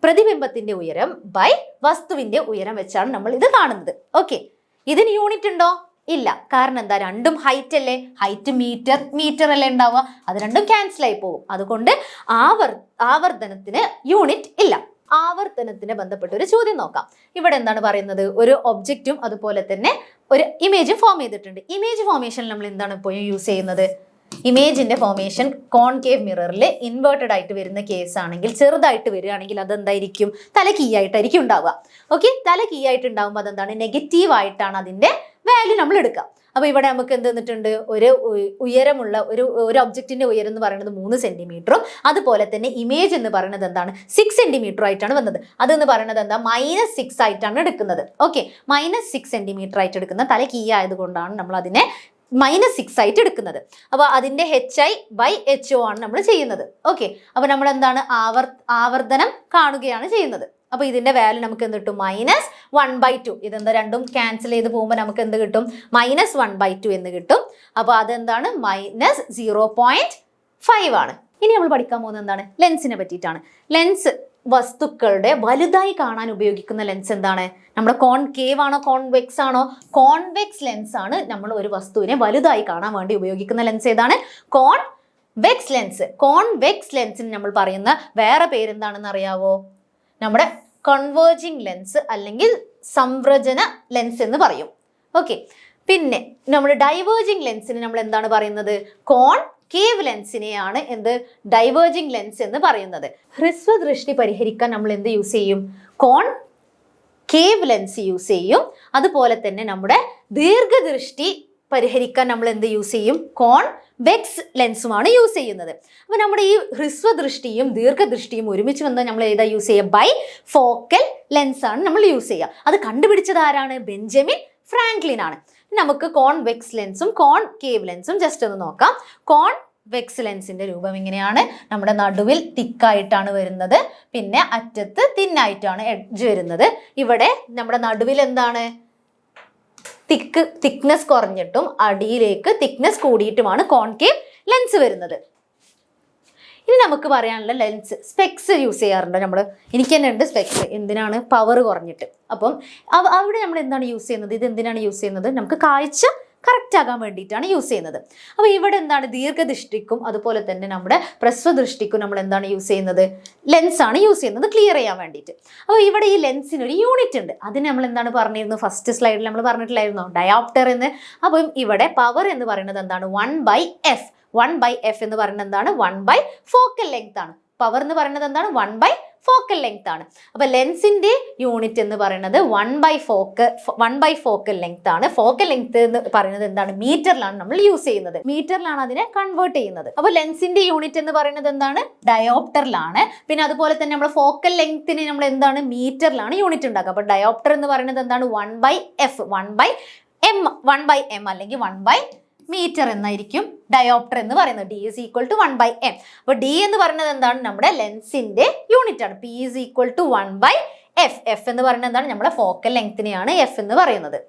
പ്രതിബിംബത്തിന്റെ ഉയരം ബൈ വസ്തുവിന്റെ ഉയരം വെച്ചാണ് നമ്മൾ ഇത് കാണുന്നത്. ഓക്കെ, ഇതിന് യൂണിറ്റ് ഉണ്ടോ? ഇല്ല. കാരണം എന്താ? രണ്ടും ഹൈറ്റ് അല്ലേ, ഹൈറ്റ് മീറ്റർ, മീറ്റർ അല്ലേ ഉണ്ടാവുക, അത് രണ്ടും ക്യാൻസൽ ആയി പോകും. അതുകൊണ്ട് ആവർത്തനത്തിന് യൂണിറ്റ് ഇല്ല. ആവർത്തനത്തിന് ബന്ധപ്പെട്ട ഒരു ചോദ്യം നോക്കാം. ഇവിടെ എന്താണ് പറയുന്നത്? ഒരു ഒബ്ജക്റ്റും അതുപോലെ തന്നെ ഒരു ഇമേജും ഫോം ചെയ്തിട്ടുണ്ട്. ഇമേജ് ഫോർമേഷനിൽ നമ്മൾ എന്താണ് ഇപ്പോൾ യൂസ് ചെയ്യുന്നത്? ഇമേജിന്റെ ഫോർമേഷൻ കോൺകേവ് മിററിൽ ഇൻവേർട്ടഡ് ആയിട്ട് വരുന്ന കേസ് ആണെങ്കിൽ, ചെറുതായിട്ട് വരികയാണെങ്കിൽ അതെന്തായിരിക്കും? തല കീ ആയിട്ടായിരിക്കും ഉണ്ടാവുക. ഓക്കെ, തല കീ ആയിട്ട് ഉണ്ടാകുമ്പോൾ അതെന്താണ്? നെഗറ്റീവ് ആയിട്ടാണ് അതിന്റെ വാല്യൂ നമ്മൾ എടുക്കുക. അപ്പൊ ഇവിടെ നമുക്ക് എന്ത് തന്നിട്ടുണ്ട്? ഒരു ഉയരമുള്ള ഒരു ഒബ്ജക്റ്റിന്റെ ഉയരം എന്ന് പറയുന്നത് 3 സെന്റിമീറ്ററും അതുപോലെ തന്നെ ഇമേജ് എന്ന് പറയുന്നത് എന്താണ്? 6 സെന്റിമീറ്റർ ആയിട്ടാണ് വന്നത്. അതെന്ന് പറയുന്നത് എന്താ? -6 ആയിട്ടാണ് എടുക്കുന്നത്. ഓക്കെ, -6 സെന്റിമീറ്റർ ആയിട്ട് എടുക്കുന്ന തല കീ ആയതുകൊണ്ടാണ് നമ്മൾ അതിനെ -6 ആയിട്ട് എടുക്കുന്നത്. അപ്പൊ അതിന്റെ HI/HO ആണ് നമ്മൾ ചെയ്യുന്നത്. ഓക്കെ, അപ്പൊ നമ്മൾ എന്താണ്? ആവർത്തനം കാണുകയാണ് ചെയ്യുന്നത്. അപ്പൊ ഇതിന്റെ വാല്യൂ നമുക്ക് എന്ത് കിട്ടും? -1/2. ഇതെന്താ? രണ്ടും ക്യാൻസൽ ചെയ്ത് പോകുമ്പോൾ നമുക്ക് എന്ത് കിട്ടും? -1/2 എന്ന് കിട്ടും. അപ്പൊ അതെന്താണ്? -0.5 ആണ്. ഇനി നമ്മൾ പഠിക്കാൻ പോകുന്നത് എന്താണ്? ലെൻസിനെ പറ്റിയിട്ടാണ്. ലെൻസ് വസ്തുക്കളുടെ വലുതായി കാണാൻ ഉപയോഗിക്കുന്ന ലെൻസ് എന്താണ്? നമ്മുടെ കോൺകേവ് ആണോ കോൺവെക്സ് ആണോ? കോൺവെക്സ് ലെൻസ് ആണ് നമ്മൾ ഒരു വസ്തുവിനെ വലുതായി കാണാൻ വേണ്ടി ഉപയോഗിക്കുന്ന ലെൻസ്. ഏതാണ്? Convex lens. കോൺവെക്സ് ലെൻസിന് നമ്മൾ പറയുന്ന വേറെ പേരെന്താണെന്ന് അറിയാവോ? നമ്മുടെ കൺവേർജിങ് ലെൻസ് അല്ലെങ്കിൽ സംവ്രജന ലെൻസ് എന്ന് പറയും. ഓക്കെ, പിന്നെ നമ്മുടെ ഡൈവേർജിങ് ലെൻസിന് നമ്മൾ എന്താണ് പറയുന്നത്? കോൺകേവ് ലെൻസിനെയാണ് എന്ത്? ഡൈവേർജിങ് ലെൻസ് എന്ന് പറയുന്നത്. ഹ്രസ്വദൃഷ്ടി പരിഹരിക്കാൻ നമ്മൾ എന്ത് യൂസ് ചെയ്യും? കോൺകേവ് ലെൻസ് യൂസ് ചെയ്യും. അതുപോലെ തന്നെ നമ്മുടെ ദീർഘദൃഷ്ടി പരിഹരിക്കാൻ നമ്മൾ എന്ത് യൂസ് ചെയ്യും? കോൺവെക്സ് ലെൻസുമാണ് യൂസ് ചെയ്യുന്നത്. അപ്പൊ നമ്മുടെ ഈ ഹ്രസ്വദൃഷ്ടിയും ദീർഘദൃഷ്ടിയും ഒരുമിച്ച് വന്നാൽ നമ്മൾ ഏതാ യൂസ് ചെയ്യുക? ബൈഫോക്കൽ ലെൻസ് ആണ് നമ്മൾ യൂസ് ചെയ്യുക. അത് കണ്ടുപിടിച്ചത് ആരാണ്? ബെഞ്ചമിൻ ഫ്രാങ്ക്ലിൻ ആണ്. നമുക്ക് കോൺവെക്സ് ലെൻസും കോൺകേവ് ലെൻസും ജസ്റ്റ് ഒന്ന് നോക്കാം. കോൺവെക്സ് ലെൻസിന്റെ രൂപം ഇങ്ങനെയാണ്. നമ്മുടെ നടുവിൽ തിക്കായിട്ടാണ് വരുന്നത്, പിന്നെ അറ്റത്ത് തിന്നായിട്ടാണ് എഡ്ജ് വരുന്നത്. ഇവിടെ നമ്മുടെ നടുവിൽ എന്താണ്? തിക്നെസ് കുറഞ്ഞിട്ടും അടിയിലേക്ക് തിക്നെസ് കൂടിയിട്ടുമാണ് കോൺകേവ് ലെൻസ് വരുന്നത്. ഇനി നമുക്ക് പറയാനുള്ള ലെൻസ് സ്പെക്സ് യൂസ് ചെയ്യാറുണ്ട് നമ്മൾ. എനിക്ക് തന്നെ ഉണ്ട് സ്പെക്സ്. എന്തിനാണ്? പവർ കുറഞ്ഞിട്ട്. അപ്പം അവിടെ നമ്മൾ എന്താണ് യൂസ് ചെയ്യുന്നത്? ഇത് എന്തിനാണ് യൂസ് ചെയ്യുന്നത്? നമുക്ക് കാഴ്ച കറക്റ്റ് ആകാൻ വേണ്ടിയിട്ടാണ് യൂസ് ചെയ്യുന്നത്. അപ്പോൾ ഇവിടെ എന്താണ്? ദീർഘദൃഷ്ടിക്കും അതുപോലെ തന്നെ നമ്മുടെ ഹ്രസ്വദൃഷ്ടിക്കും നമ്മൾ എന്താണ് യൂസ് ചെയ്യുന്നത്? ലെൻസാണ് യൂസ് ചെയ്യുന്നത്, ക്ലിയർ ചെയ്യാൻ വേണ്ടിയിട്ട്. അപ്പോൾ ഇവിടെ ഈ ലെൻസിന് ഒരു യൂണിറ്റ് ഉണ്ട്. അതിന് നമ്മൾ എന്താണ് പറഞ്ഞിരുന്നു? ഫസ്റ്റ് സ്ലൈഡിൽ നമ്മൾ പറഞ്ഞിട്ടില്ലായിരുന്നോ? ഡയോപ്റ്റർ എന്ന്. അപ്പം ഇവിടെ പവർ എന്ന് പറയുന്നത് എന്താണ്? 1/f. 1/f എന്ന് പറയുന്നത് എന്താണ്? 1/ഫോക്കൽ ലെങ്ത് ആണ്. പവർ എന്ന് പറയുന്നത് എന്താണ്? 1/ഫോക്കൽ ലെങ്ത് ആണ്. അപ്പൊ ലെൻസിന്റെ യൂണിറ്റ് എന്ന് പറയുന്നത് 1/ഫോക്കൽ ലെങ്ത് ആണ്. ഫോക്കൽ ലെങ്ത് എന്ന് പറയുന്നത് എന്താണ്? മീറ്ററിലാണ് നമ്മൾ യൂസ് ചെയ്യുന്നത്. മീറ്ററിലാണ് അതിനെ കൺവേർട്ട് ചെയ്യുന്നത്. അപ്പൊ ലെൻസിന്റെ യൂണിറ്റ് എന്ന് പറയുന്നത് എന്താണ്? ഡയോപ്റ്ററിലാണ്. പിന്നെ അതുപോലെ തന്നെ നമ്മൾ ഫോക്കൽ ലെങ്ത്തിന് നമ്മൾ എന്താണ്? മീറ്ററിലാണ് യൂണിറ്റ് ഉണ്ടാക്കുക. അപ്പൊ ഡയോപ്റ്റർ എന്ന് പറയുന്നത് എന്താണ്? 1/f, 1/m അല്ലെങ്കിൽ 1/m എന്നായിരിക്കും ഡയോപ്റ്റർ എന്ന് പറയുന്നത്. D is equal to 1/m. അപ്പൊ D എന്ന് പറയുന്നത് എന്താണ്? നമ്മുടെ ലെൻസിന്റെ യൂണിറ്റ് ആണ്. P is equal to 1/f. F എന്ന് പറയുന്നത് എന്താണ്? നമ്മുടെ ഫോക്കൽ ലെങ്തിനെയാണ് F എന്ന് പറയുന്നത്.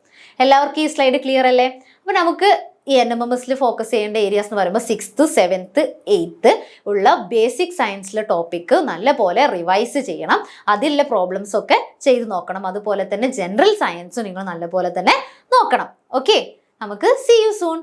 എല്ലാവർക്കും ഈ സ്ലൈഡ് ക്ലിയർ അല്ലേ? അപ്പൊ നമുക്ക് ഈ NMMSൽ ഫോക്കസ് ചെയ്യേണ്ട ഏരിയാസ് എന്ന് പറയുമ്പോൾ 6th, 7th, 8th ഉള്ള ബേസിക് സയൻസിലെ ടോപ്പിക്ക് നല്ലപോലെ റിവൈസ് ചെയ്യണം. അതിലെ പ്രോബ്ലംസ് ഒക്കെ ചെയ്ത് നോക്കണം. അതുപോലെ തന്നെ ജനറൽ സയൻസും നിങ്ങൾ നല്ലപോലെ തന്നെ നോക്കണം. ഓക്കെ, നമുക്ക് see you soon.